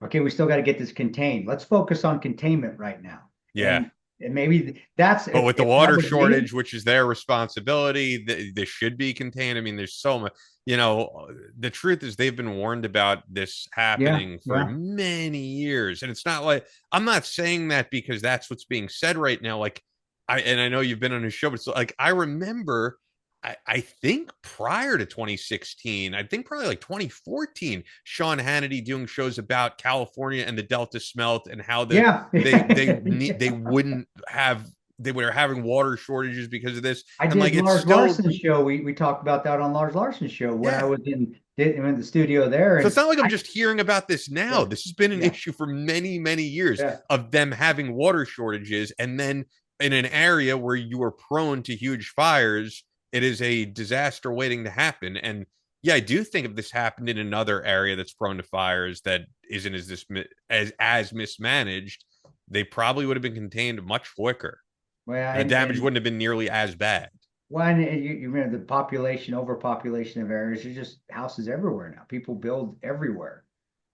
okay. We still got to get this contained. Let's focus on containment right now. Yeah. And maybe that's But with the if that water was me, shortage, which is their responsibility, this should be contained. I mean, there's so much, the truth is they've been warned about this happening for many years. And it's not like, I'm not saying that because that's what's being said right now. Like, I know you've been on his show, but it's like, I remember, I think prior to 2016, I think probably like 2014, Sean Hannity doing shows about California and the Delta smelt and how they wouldn't have they were having water shortages because of this. I and did like Lars Larson's show. We talked about that on Lars Larson's show when I was in the studio there. So it's not like I'm just hearing about this now. This has been an issue for many, many years of them having water shortages. And then in an area where you are prone to huge fires, it is a disaster waiting to happen. And yeah, I do think if this happened in another area that's prone to fires that isn't as mismanaged, they probably would have been contained much quicker. Well, the damage wouldn't have been nearly as bad. Well, and you remember the overpopulation of areas. There's just houses everywhere now. People build everywhere.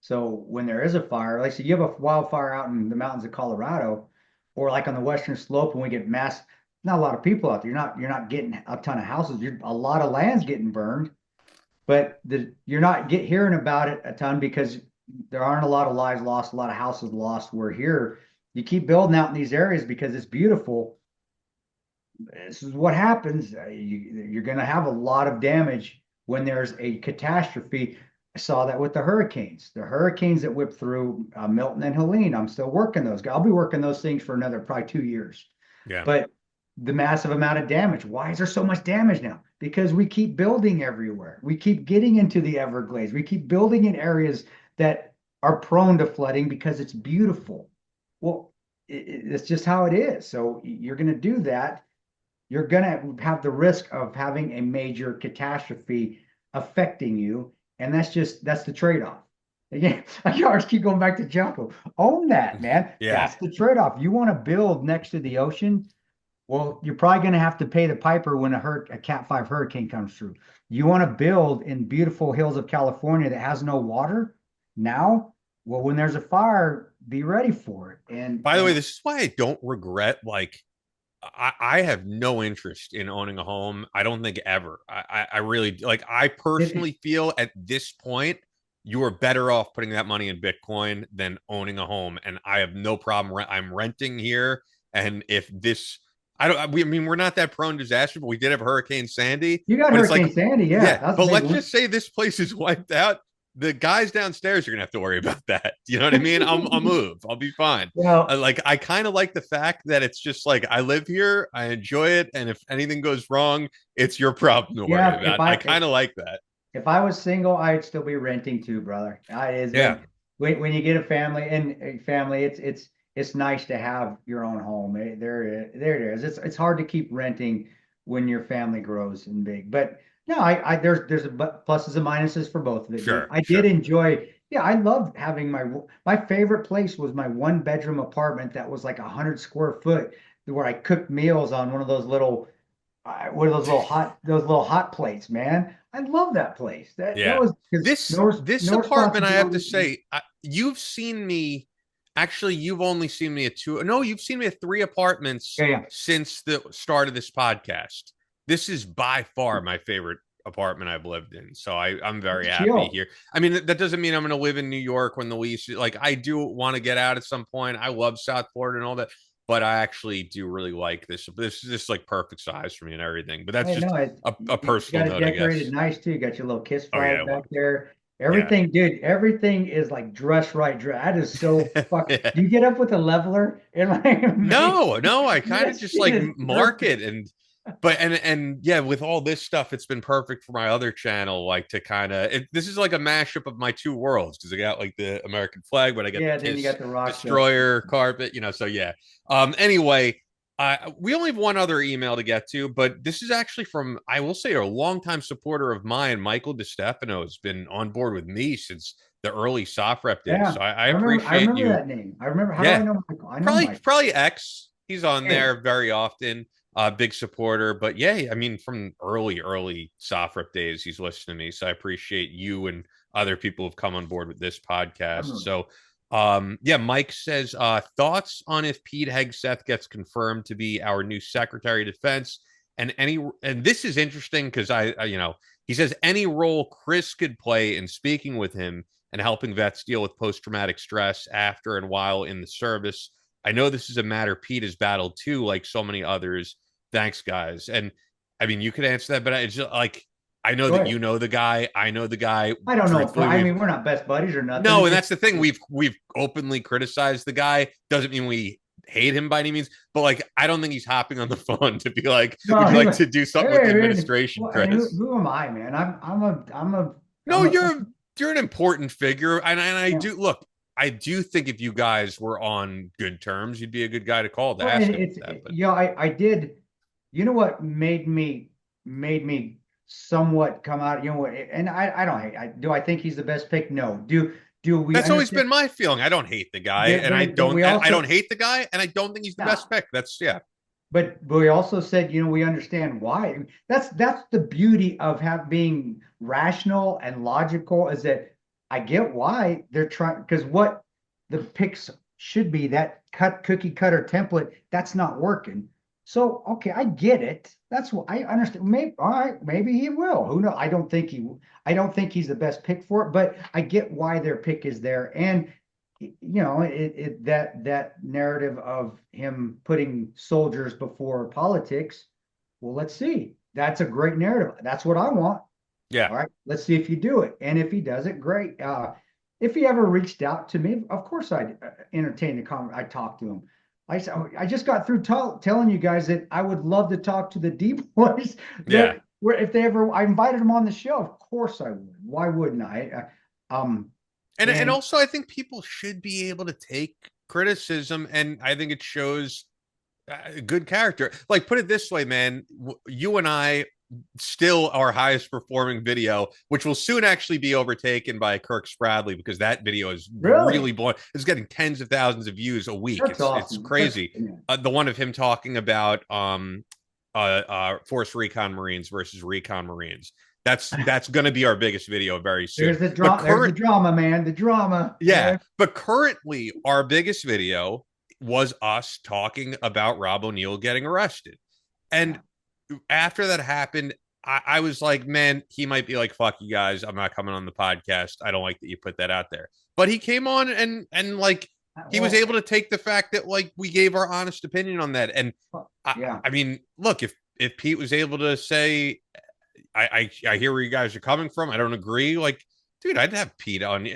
So when there is a fire, like I said, you have a wildfire out in the mountains of Colorado, or like on the western slope, when we get not a lot of people out there. You're not getting a ton of houses. A lot of land's getting burned, but you're not hearing about it a ton because there aren't a lot of lives lost, a lot of houses lost. We're here. You keep building out in these areas because it's beautiful. This is what happens. You're going to have a lot of damage when there's a catastrophe. I saw that with the hurricanes that whipped through Milton and Helene. I'm still working those. I'll be working those things for another probably 2 years. Yeah. But the massive amount of damage. Why is there so much damage now? Because we keep building everywhere. We keep getting into the Everglades. We keep building in areas that are prone to flooding because it's beautiful. Well, it's just how it is. So you're going to do that. You're going to have the risk of having a major catastrophe affecting you. And that's the trade-off. Again, I always keep going back to Jocko. Own that, man. Yeah. That's the trade-off. You want to build next to the ocean? Well, you're probably going to have to pay the piper when a Cat 5 hurricane comes through. You want to build in beautiful hills of California that has no water now? Well, when there's a fire, be ready for it. And by the way, this is why I don't regret, like, I have no interest in owning a home. I don't think ever. I really, like, I personally feel at this point you are better off putting that money in Bitcoin than owning a home. And I have no problem. I'm renting here. And if this, I mean, we're not that prone to disaster, but we did have Hurricane Sandy. You got But it's like, Hurricane Sandy, yeah. yeah, That's a but big let's one. just say this place is wiped out. The guys downstairs are gonna have to worry about that. You know what I mean? I'll move. I'll be fine. Well, Like I kind of like the fact that it's just like I live here, I enjoy it, and if anything goes wrong, it's your problem to worry yeah, about. I kind of like that. if I was single, I'd still be renting too, brother. I is Yeah, when you get a family and a family, it's nice to have your own home. There it is. It's hard to keep renting when your family grows and big. But no, I there's pluses and minuses for both of it. sure, I did sure. enjoy. Yeah, I loved having my favorite place was my 1 bedroom apartment that was like 100 square foot where I cooked meals on one of those little what are those little hot plates, man. I love that place. That Yeah. was because This no apartment, I have to responsibility. say, you've seen me. Actually, you've only seen me at two. No, you've seen me at three apartments Yeah, yeah. since the start of this podcast. This is by far my favorite apartment I've lived in. So I'm very It's happy chill. here. I mean, that doesn't mean I'm going to live in New York when the lease, like I do want to get out at some point. I love South Florida and all that, but I actually do really like this. This is just like perfect size for me and everything. But that's Hey, just no, a you personal got it note, I decorated guess. nice too. You got your little kiss Oh yeah, flag back there. yeah. Everything, dude, everything is like dress right. That is so fuck. Yeah. Do you get up with a leveler in my No, I kind That of just shit like is mark perfect. it and yeah, with all this stuff, it's been perfect for my other channel, like to kind of this is like a mashup of my two worlds because I got like the American flag, but I got the Yeah, then you Kiss got the rock stuff. Destroyer carpet, so yeah. Anyway, we only have one other email to get to, but this is actually from, I will say, a longtime supporter of mine, Michael DiStefano, has been on board with me since the early soft rep days. Yeah, So I I appreciate remember you. that name. I remember. How do I Yeah, know Michael? I know probably Michael. probably X. He's on Hey, there very often. Big supporter, but yeah, I mean, from early soft rep days, he's listening to me. So I appreciate you and other people who've come on board with this I podcast. remember. So, yeah, Mike says thoughts on if Pete Hegseth gets confirmed to be our new Secretary of Defense, and this is interesting because he says any role Kris could play in speaking with him and helping vets deal with post traumatic stress after and while in the service. I know this is a matter Pete has battled too, like so many others. Thanks, guys. And I mean, you could answer that, but it's just like I know Go that ahead. you know the guy. I know the guy. I don't know. Truthfully, I we've mean, we're not best buddies or nothing. no, It's and just that's the thing. We've openly criticized the guy. Doesn't mean we hate him by any means, but like I don't think he's hopping on the phone to be like, no. would you like to do something with the Hey, man, administration, well, and Kris? who am I, man? No, I'm a you're an important figure, and I yeah. do look. I do think if you guys were on good terms, you'd be a good guy to call to Well, ask and him that. But I did. You know what made me somewhat come out. You know what? And I don't hate. Do I think he's the best pick? No. Do we that's always understand? been my feeling. I don't hate the guy, and But we I don't also hate the guy, and I don't think he's the no. best pick. That's yeah, But we also said, we understand why. That's the beauty of being rational and logical is that I get why they're trying because what the picks should be that cookie cutter template that's not working. So okay, I get it. That's what I understand. Maybe all right, maybe he will. Who knows? I don't think he's the best pick for it, but I get why their pick is there. And that narrative of him putting soldiers before politics. Well, let's see. That's a great narrative. That's what I want. yeah. All right, let's see if you do it. And if he does it, great. If he ever reached out to me, of course I'd entertain the comment. I talk to him. I just got through telling you guys that I would love to talk to the D boys. Yeah. That where if they ever, I invited them on the show. Of course I would. Why wouldn't I? And And also I think people should be able to take criticism, and I think it shows good character. Like put it this way, man, you and I still our highest performing video, which will soon actually be overtaken by Kirk Spradley because that video is really, really blowing. It's getting tens of thousands of views a week. that's It's awesome. crazy. Yeah. The one of him talking about Force Recon Marines versus Recon Marines. That's going to be our biggest video very soon. There's the drama. There's the drama, man. The drama. Yeah, but currently our biggest video was us talking about Rob O'Neill getting arrested. And after that happened, I was like, man, he might be like, fuck you guys, I'm not coming on the podcast. I don't like that you put that out there. But he came on and like he was Well, able to take the fact that like we gave our honest opinion on that. And yeah. I mean, look, if Pete was able to say, I hear where you guys are coming from. I don't agree. Like, dude, I'd have Pete on.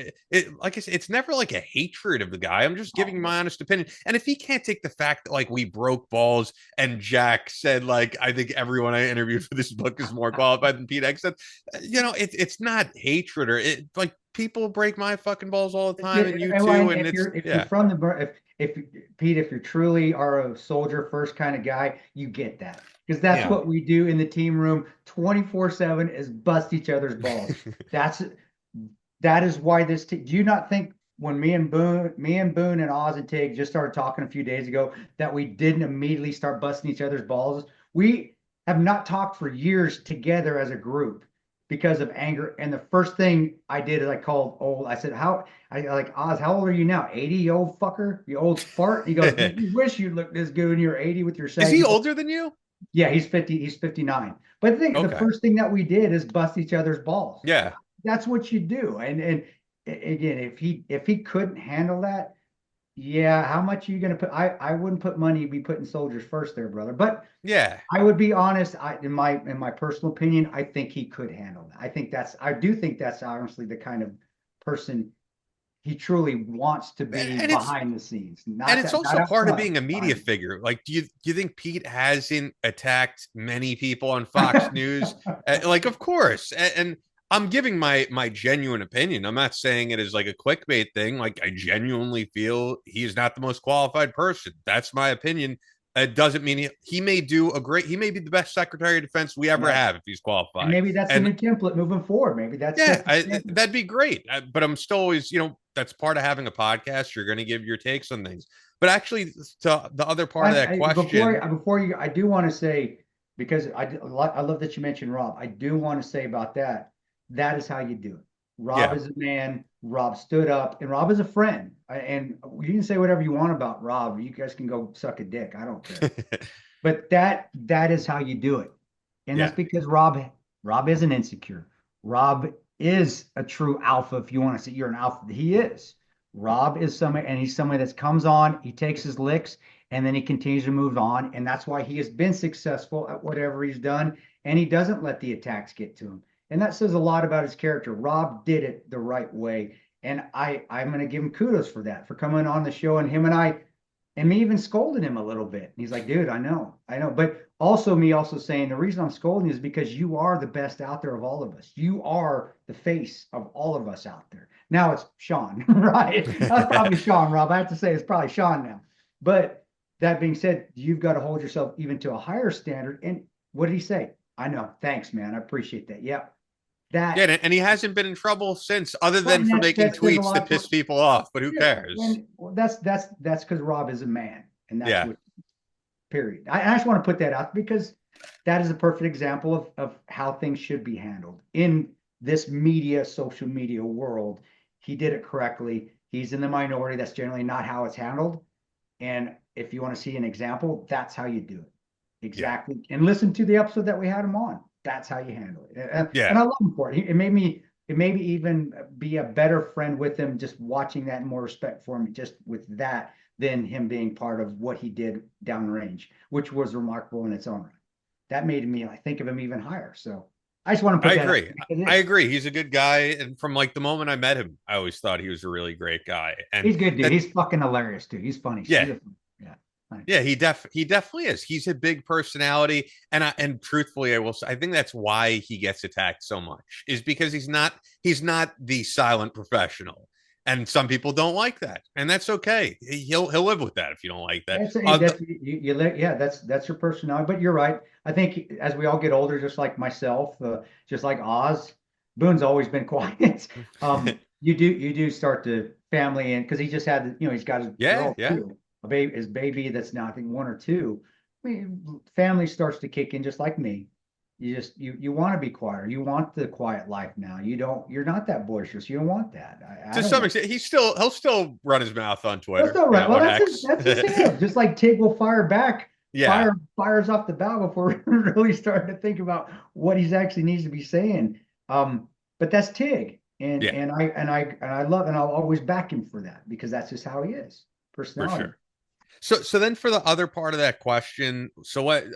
Like I said, it's never like a hatred of the guy. I'm just giving my honest opinion. And if he can't take the fact that like we broke balls and Jack said like I think everyone I interviewed for this book is more qualified than Pete X said, it's not hatred or it like people break my fucking balls all the time, and you too. And if you're from the if Pete, if you truly are a soldier first kind of guy, you get that. Because that's what we do in the team room 24/7 is bust each other's balls. That is why this do you not think when me and Boon and Oz and Tig just started talking a few days ago that we didn't immediately start busting each other's balls? We have not talked for years together as a group because of anger. And the first thing I did is I called old. I said, Oz, how old are you now? 80, you old fucker? You old fart? He goes, you wish you looked this good when you're 80 with your Is he older than you? Yeah, he's 50, he's 59. But the first thing that we did is bust each other's balls. Yeah. That's what you do. And again, if he couldn't handle that, yeah, how much are you gonna put? I wouldn't put money be putting soldiers first there, brother. But yeah, I would be honest. In my personal opinion, I think he could handle that. I do think that's honestly the kind of person he truly wants to be behind the scenes. And it's also part of being a media figure. Like, do you think Pete hasn't attacked many people on Fox News? Like, of course. And I'm giving my genuine opinion. I'm not saying it as like a clickbait thing. Like, I genuinely feel he's not the most qualified person. That's my opinion. It doesn't mean he may do he may be the best Secretary of Defense we ever have if he's qualified. And maybe that's the new template moving forward. Maybe that's that'd be great. But I'm still always, that's part of having a podcast. You're going to give your takes on things. But actually, to the other part of that question, before you, I do want to say, because I love that you mentioned Rob. I do want to say about that. That is how you do it. Rob is a man. Rob stood up, and Rob is a friend. And you can say whatever you want about Rob. You guys can go suck a dick. I don't care. But that is how you do it, and that's because Rob isn't insecure. Rob is a true alpha. If you want to say you're an alpha, he is. Rob is somebody, and he's somebody that comes on. He takes his licks, and then he continues to move on, and that's why he has been successful at whatever he's done, and he doesn't let the attacks get to him. And that says a lot about his character. Rob did it the right way. And I'm going to give him kudos for that, for coming on the show and him and me even scolding him a little bit. And he's like, dude, I know. But also me also saying the reason I'm scolding you is because you are the best out there of all of us. You are the face of all of us out there. Now it's Sean, right? That's probably Sean, Rob. I have to say it's probably Sean now. But that being said, you've got to hold yourself even to a higher standard. And what did he say? I know. Thanks, man. I appreciate that. Yep. And he hasn't been in trouble since, other than for making tweets that piss people off. But who cares? That's because Rob is a man, and that's what, period. I just want to put that out because that is a perfect example of how things should be handled in this social media world. He did it correctly. He's in the minority. That's generally not how it's handled. And if you want to see an example, that's how you do it. Exactly. And listen to the episode that we had him on. That's how you handle it. And I love him for it. It made me even be a better friend with him, just watching that, and more respect for him just with that than him being part of what he did downrange, which was remarkable in its own right. That made me think of him even higher. So I just want to put that agree. I agree. He's a good guy. And from like the moment I met him, I always thought he was a really great guy. And he's good, dude. He's fucking hilarious, dude. He's funny. Yeah. Yeah, he definitely is. He's a big personality, and truthfully, I will say, I think that's why he gets attacked so much, is because he's not the silent professional, and some people don't like that, and that's okay. He'll live with that if you don't like that. That's your personality. But you're right. I think as we all get older, just like myself, just like Oz, Boon's always been quiet. You do start to family, and because he just had, he's got his girl too. His baby that's now I think 1 or 2. I mean, family starts to kick in just like me. You want to be quiet. You want the quiet life now. You're not that boisterous. You don't want that. To some extent, he'll still run his mouth on Twitter. That's all right. Well, that's his just like Tig will fire back Yeah, fires off the bow before we really starting to think about what he's actually needs to be saying. But that's Tig, yeah, I love and I'll always back him for that because that's just how he is, for personality. sure. So then for the other part of that question, so what,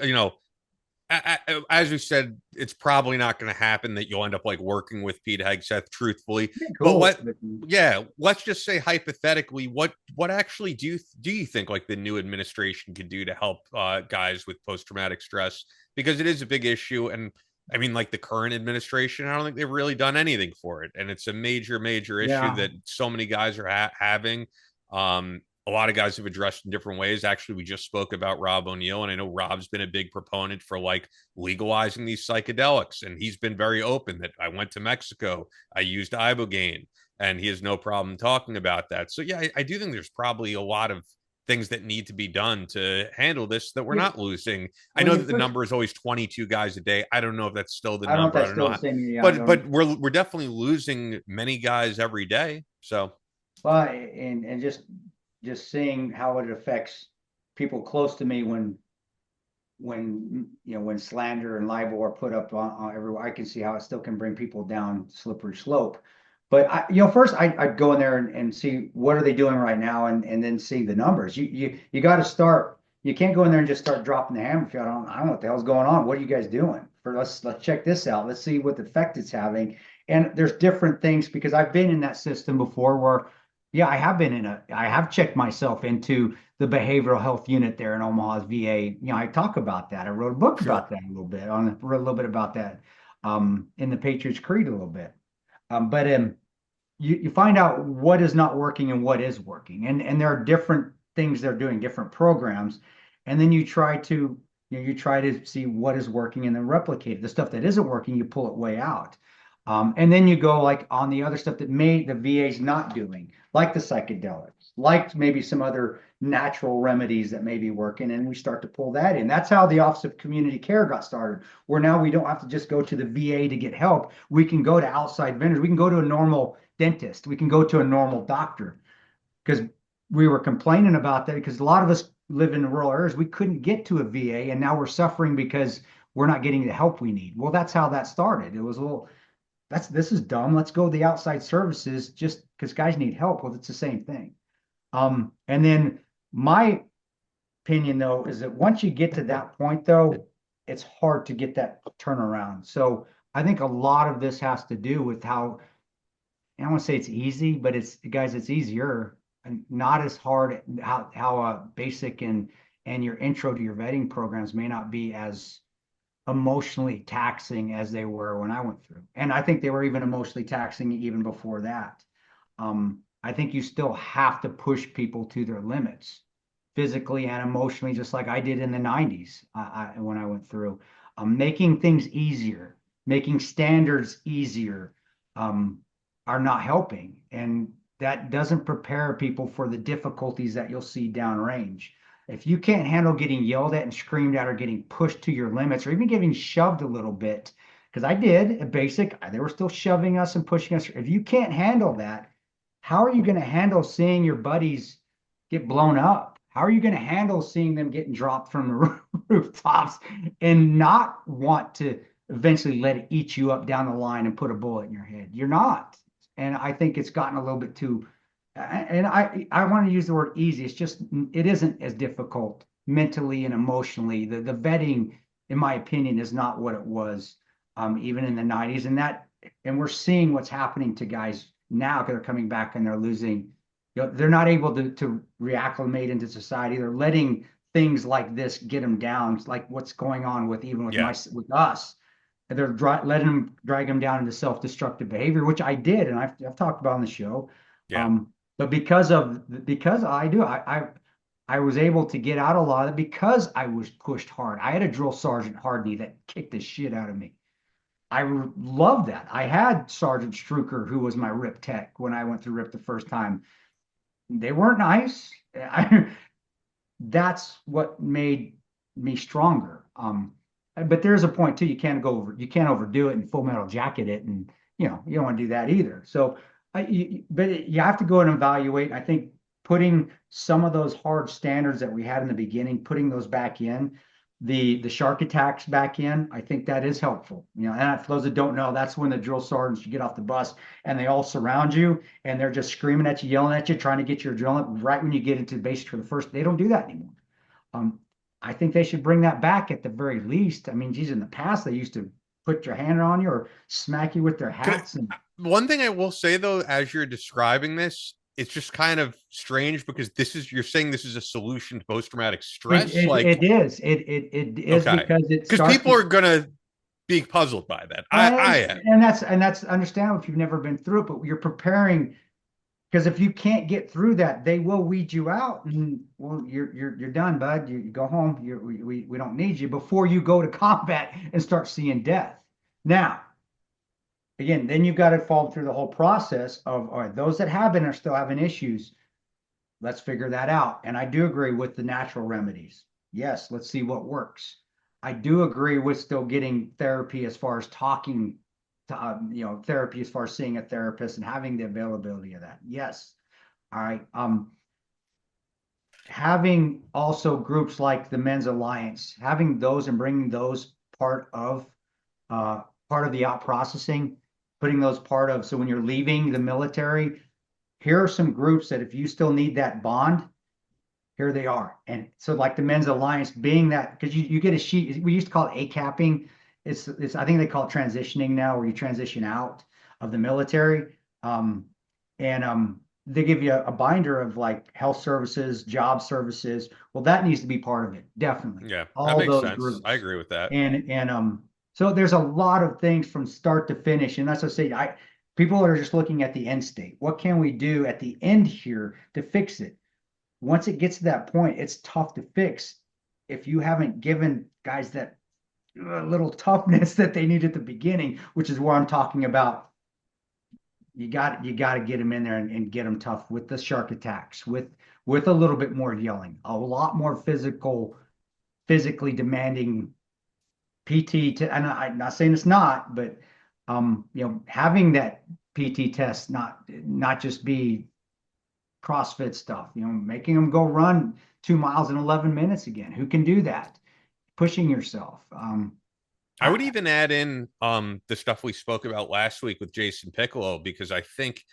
as we said, it's probably not going to happen that you'll end up like working with Pete Hegseth, truthfully. Yeah, But cool. yeah, let's just say hypothetically, what actually do you think like the new administration could do to help guys with post traumatic stress? Because it is a big issue, and I mean, like the current administration, I don't think they've really done anything for it, and it's a major issue Yeah, that so many guys are having. A lot of guys have addressed in different ways. Actually, we just spoke about Rob O'Neill, and I know Rob's been a big proponent for like legalizing these psychedelics, and he's been very open that I went to Mexico, I used ibogaine, and he has no problem talking about that. So yeah, I do think there's probably a lot of things that need to be done to handle this that we're yeah. not losing. I When know you that the first, number is always 22 guys a day. I don't know if that's still the I don't know if number. I that's don't know still the how, same. Yeah, I but don't. we're definitely losing many guys every day. So Well, and just seeing how it affects people close to me when slander and libel are put up on everywhere, I can see how it still can bring people down slippery slope. But first I'd go in there and see what are they doing right now, and then see the numbers. You got to start. You can't go in there and just start dropping the hammer. If you I don't know what the hell's going on. What are you guys doing? Let's check this out. Let's see what effect it's having. And there's different things because I've been in that system before where, yeah, I have checked myself into the behavioral health unit there in Omaha's VA. I talk about that. I wrote a book sure. about that a little bit wrote a little bit about that in the Patriots Creed a little bit. But you find out what is not working and what is working, and there are different things they're doing, different programs, and then you try to see what is working and then replicate it. The stuff that isn't working, you pull it way out. And then you go like on the other stuff that the VA's not doing, like the psychedelics, like maybe some other natural remedies that may be working, and we start to pull that in. That's how the Office of Community Care got started, where now we don't have to just go to the VA to get help. We can go to outside vendors. We can go to a normal dentist. We can go to a normal doctor because we were complaining about that because a lot of us live in rural areas. We couldn't get to a VA, and now we're suffering because we're not getting the help we need. Well, that's how that started. It was a little this is dumb. Let's go to the outside services just because guys need help. Well, it's the same thing. And then my opinion though is that once you get to that point though, it's hard to get that turnaround. So I think a lot of this has to do with how I don't want to say it's easy, but it's easier and not as hard. How basic and your intro to your vetting programs may not be as emotionally taxing as they were when I went through. And I think they were even emotionally taxing even before that. I think you still have to push people to their limits physically and emotionally, just like I did in the 90s when I went through. Making things easier, making standards easier are not helping. And that doesn't prepare people for the difficulties that you'll see downrange. If you can't handle getting yelled at and screamed at or getting pushed to your limits or even getting shoved a little bit, because I did a basic, they were still shoving us and pushing us. If you can't handle that, how are you going to handle seeing your buddies get blown up? How are you going to handle seeing them getting dropped from the rooftops and not want to eventually let it eat you up down the line and put a bullet in your head? You're not. And I think it's gotten a little bit too and I want to use the word easy. It's just it isn't as difficult mentally and emotionally. The vetting, in my opinion, is not what it was even in the 90s. And we're seeing what's happening to guys now because they're coming back and they're losing, they're not able to reacclimate into society. They're letting things like this get them down, like what's going on with even with Yeah. with us. And they're letting them drag them down into self-destructive behavior, which I did, and I've talked about on the show. Yeah. But because I was able to get out a lot of it because I was pushed hard. I had a drill sergeant Hardney that kicked the shit out of me. I loved that. I had Sergeant Struker, who was my RIP tech when I went through RIP the first time. They weren't nice. That's what made me stronger. But there's a point too. You can't overdo it and Full Metal Jacket it, and you don't want to do that either. So but you have to go and evaluate. I think putting some of those hard standards that we had in the beginning, putting those back in, the shark attacks back in, I think that is helpful. And for those that don't know, that's when the drill sergeants, you get off the bus and they all surround you and they're just screaming at you, yelling at you, trying to get your adrenaline right when you get into basic for the first. They don't do that anymore. I think they should bring that back at the very least. I mean, geez, in the past they used to put your hand on you or smack you with their hats. One thing I will say though, as you're describing this, it's just kind of strange because you're saying this is a solution to post-traumatic stress. It is. It is okay. because people are gonna be puzzled by that. I am. And that's understandable if you've never been through it, but you're preparing, because if you can't get through that, they will weed you out, and well, you're done, bud. You go home. We don't need you before you go to combat and start seeing death. Now, again, then you've got to follow through the whole process of, all right, those that have been are still having issues. Let's figure that out. And I do agree with the natural remedies. Yes, let's see what works. I do agree with still getting therapy as far as talking to, therapy as far as seeing a therapist and having the availability of that. Yes. All right. Having also groups like the Men's Alliance, having those and bringing those part of the out processing, putting those so when you're leaving the military, here are some groups that if you still need that bond, here they are. And so like the Men's Alliance being that, because you get a sheet, we used to call it A-capping. It's I think they call it transitioning now, where you transition out of the military. They give you a binder of like health services, job services. Well, that needs to be part of it. Definitely. Yeah. All that makes those sense. groups. I agree with that. So there's a lot of things from start to finish. And that's what I say, people are just looking at the end state. What can we do at the end here to fix it? Once it gets to that point, it's tough to fix if you haven't given guys that little toughness that they need at the beginning, which is where I'm talking about. You got to get them in there and get them tough with the shark attacks, with a little bit more yelling, a lot more physically demanding PT. And I'm not saying it's not, but having that PT test not just be CrossFit stuff, making them go run 2 miles in 11 minutes again. Who can do that? Pushing yourself. I would even add in the stuff we spoke about last week with Jason Piccolo, because I think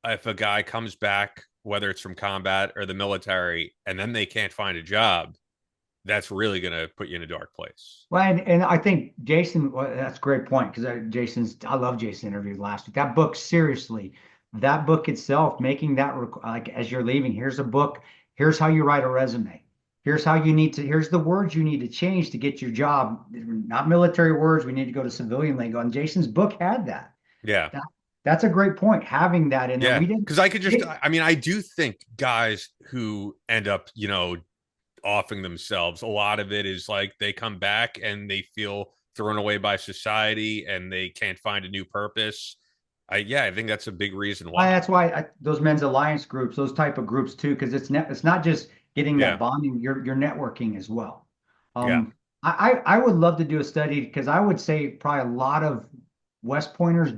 if a guy comes back, whether it's from combat or the military, and then they can't find a job, that's really going to put you in a dark place. Well, and I think Jason, that's a great point, because I love Jason's interview last week. That book, seriously, that book itself, making that like as you're leaving, here's a book, here's how you write a resume. Here's the words you need to change to get your job. Not military words. We need to go to civilian lingo. And Jason's book had that. Yeah. That's a great point. Having that in there. Yeah. Because I do think guys who end up, offing themselves, a lot of it is like they come back and they feel thrown away by society and they can't find a new purpose. I think that's a big reason why. That's why those Men's Alliance groups, those type of groups too, because it's not just getting that bonding, you're networking as well. I would love to do a study, because I would say probably a lot of West Pointers,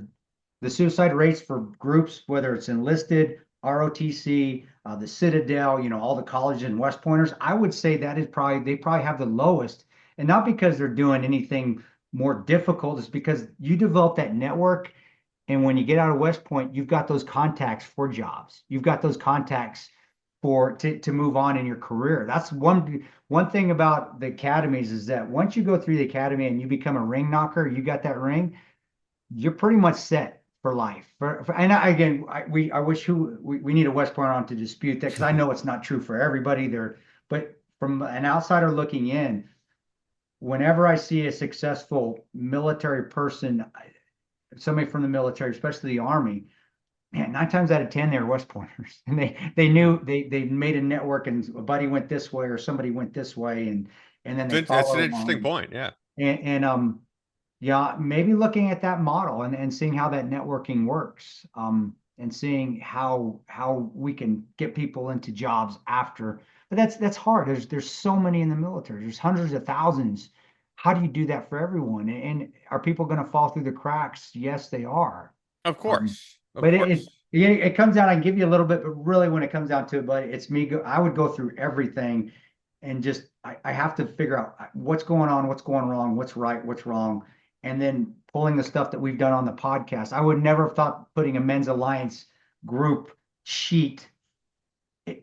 the suicide rates for groups, whether it's enlisted, ROTC, the Citadel, all the colleges and West Pointers, I would say that is they probably have the lowest. And not because they're doing anything more difficult, it's because you develop that network. And when you get out of West Point, you've got those contacts for jobs. You've got those contacts to move on in your career. That's one thing about the academies, is that once you go through the academy and you become a ring knocker, you got that ring, you're pretty much set for life. I wish we need a West Point on to dispute that, because I know it's not true for everybody there. But from an outsider looking in, whenever I see a successful military person, somebody from the military, especially the Army, man, 9 times out of 10 they're West Pointers, and they knew they made a network, and a buddy went this way or somebody went this way, and then that's an interesting point. Yeah. And maybe looking at that model and seeing how that networking works, and seeing how we can get people into jobs after. But that's hard. There's so many in the military. There's hundreds of thousands. How do you do that for everyone? And are people going to fall through the cracks? Yes, they are. Of course. But Yeah, it comes down. I can give you a little bit, but really, when it comes down to it, but it's me. I would go through everything, and just I have to figure out what's going on, what's going wrong, what's right, what's wrong, and then pulling the stuff that we've done on the podcast. I would never have thought putting a men's alliance group sheet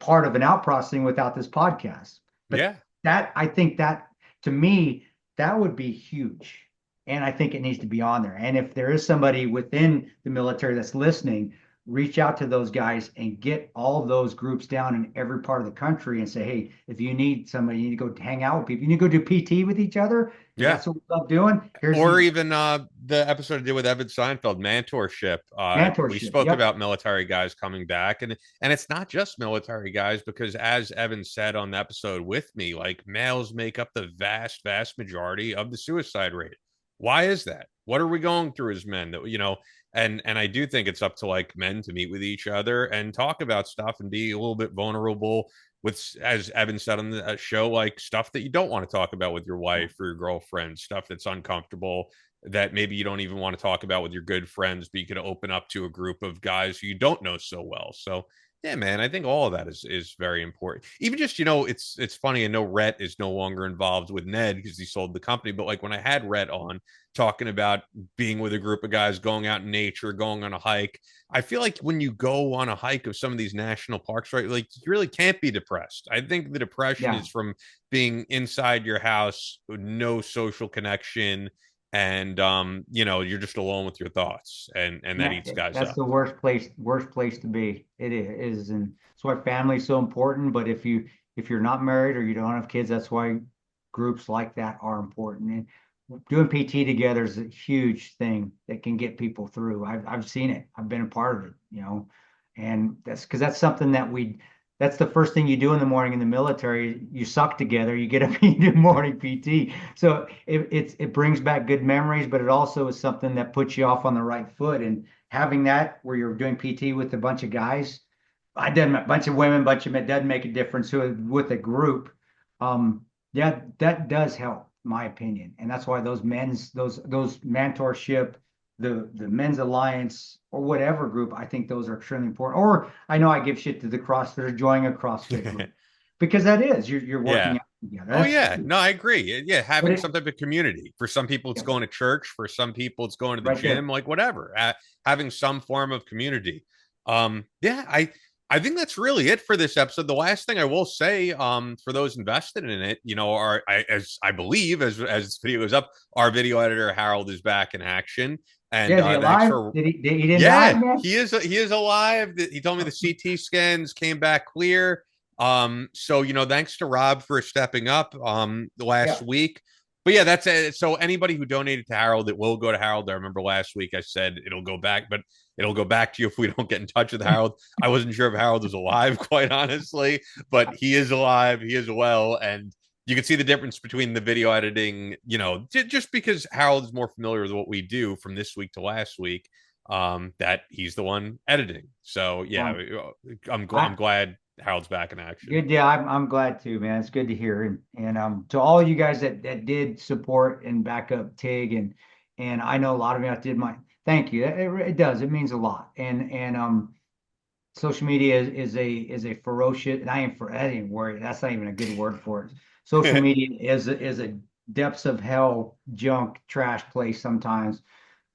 part of an out processing without this podcast. But Yeah. that I think that to me that would be huge, and I think it needs to be on there. And if there is somebody within the military that's listening, reach out to those guys and get all of those groups down in every part of the country and say, hey, if you need somebody, you need to go hang out with people. You need to go do PT with each other. Yeah. That's what we love doing. Or even the episode I did with Evan Seinfeld, mentorship. We spoke Yep. about military guys coming back, and it's not just military guys, because as Evan said on the episode with me, like, males make up the vast majority of the suicide rate. Why is that? What are we going through as men that, and I do think it's up to, like, men to meet with each other and talk about stuff and be a little bit vulnerable with, as Evan said on the show, like, stuff that you don't want to talk about with your wife or your girlfriend, stuff that's uncomfortable that maybe you don't even want to talk about with your good friends, but you can open up to a group of guys who you don't know so well. So yeah, man, I think all of that is very important. Even just, it's funny. I know Rhett is no longer involved with Ned because he sold the company. But like when I had Rhett on talking about being with a group of guys, going out in nature, going on a hike, I feel like when you go on a hike of some of these national parks, right, like, you really can't be depressed. I think the depression is from being inside your house, no social connection, and you're just alone with your thoughts, and that eats guys that's up. the worst place to be. It is, and that's why family's so important. But if you're not married or you don't have kids, that's why groups like that are important. And doing PT together is a huge thing that can get people through. I've seen it. I've been a part of it, and that's because that's something that's the first thing you do in the morning in the military. You suck together, you get up and you do morning PT. So it brings back good memories, but it also is something that puts you off on the right foot. And having that where you're doing PT with a bunch of guys, I did a bunch of women, bunch of men, doesn't make a difference. So with a group, yeah, that does help, in my opinion. And that's why those mentorship, the men's alliance or whatever group, I think those are extremely important. Or I know I give shit to the CrossFitters joining a CrossFit group because that is you're working out together. Oh yeah, no, I agree. Yeah, having some type of community. For some people, it's Yeah. going to church. For some people, it's going to the Right gym. there. Like whatever, having some form of community. Yeah, I think that's really it for this episode. The last thing I will say, for those invested in it, as I believe, as this video goes up, our video editor Harold is back in action. And Yeah, is he thanks alive? for He didn't die yet? he is alive. He told me the CT scans came back clear. So thanks to Rob for stepping up the last week. But yeah, that's it. So anybody who donated to Harold, it will go to Harold. I remember last week I said it'll go back, but it'll go back to you if we don't get in touch with Harold. I wasn't sure if Harold was alive, quite honestly, but he is alive. He is well, and you can see the difference between the video editing, just because Harold is more familiar with what we do from this week to last week, that he's the one editing. So yeah, I'm glad Harold's back in action. Good. Yeah, I'm glad too, man. It's good to hear. And to all you guys that did support and back up Tig, and I know a lot of you did thank you. It does. It means a lot. And social media is a ferocious, and I ain't worried. That's not even a good word for it. Social media is a depths of hell junk trash place sometimes.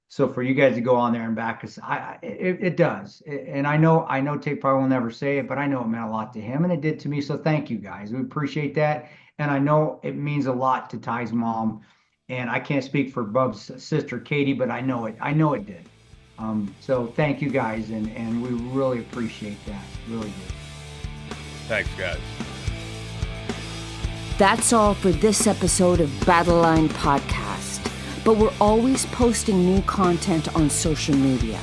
So for you guys to go on there and back us, it does. And I know Tig probably will never say it, but I know it meant a lot to him, and it did to me. So thank you guys. We appreciate that. And I know it means a lot to Ty's mom. And I can't speak for Bub's sister Katie, but I know it did. So thank you guys, and we really appreciate that. Really do. Thanks, guys. That's all for this episode of Battle Line Podcast. But we're always posting new content on social media.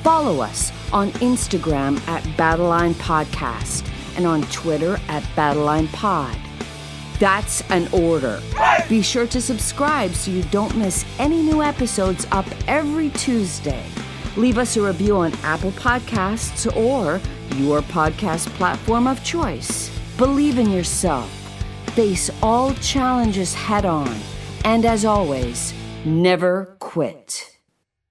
Follow us on Instagram at Battle Line Podcast and on Twitter at Battle Line Pod. That's an order. Be sure to subscribe so you don't miss any new episodes up every Tuesday. Leave us a review on Apple Podcasts or your podcast platform of choice. Believe in yourself. Face all challenges head on. And as always, never quit.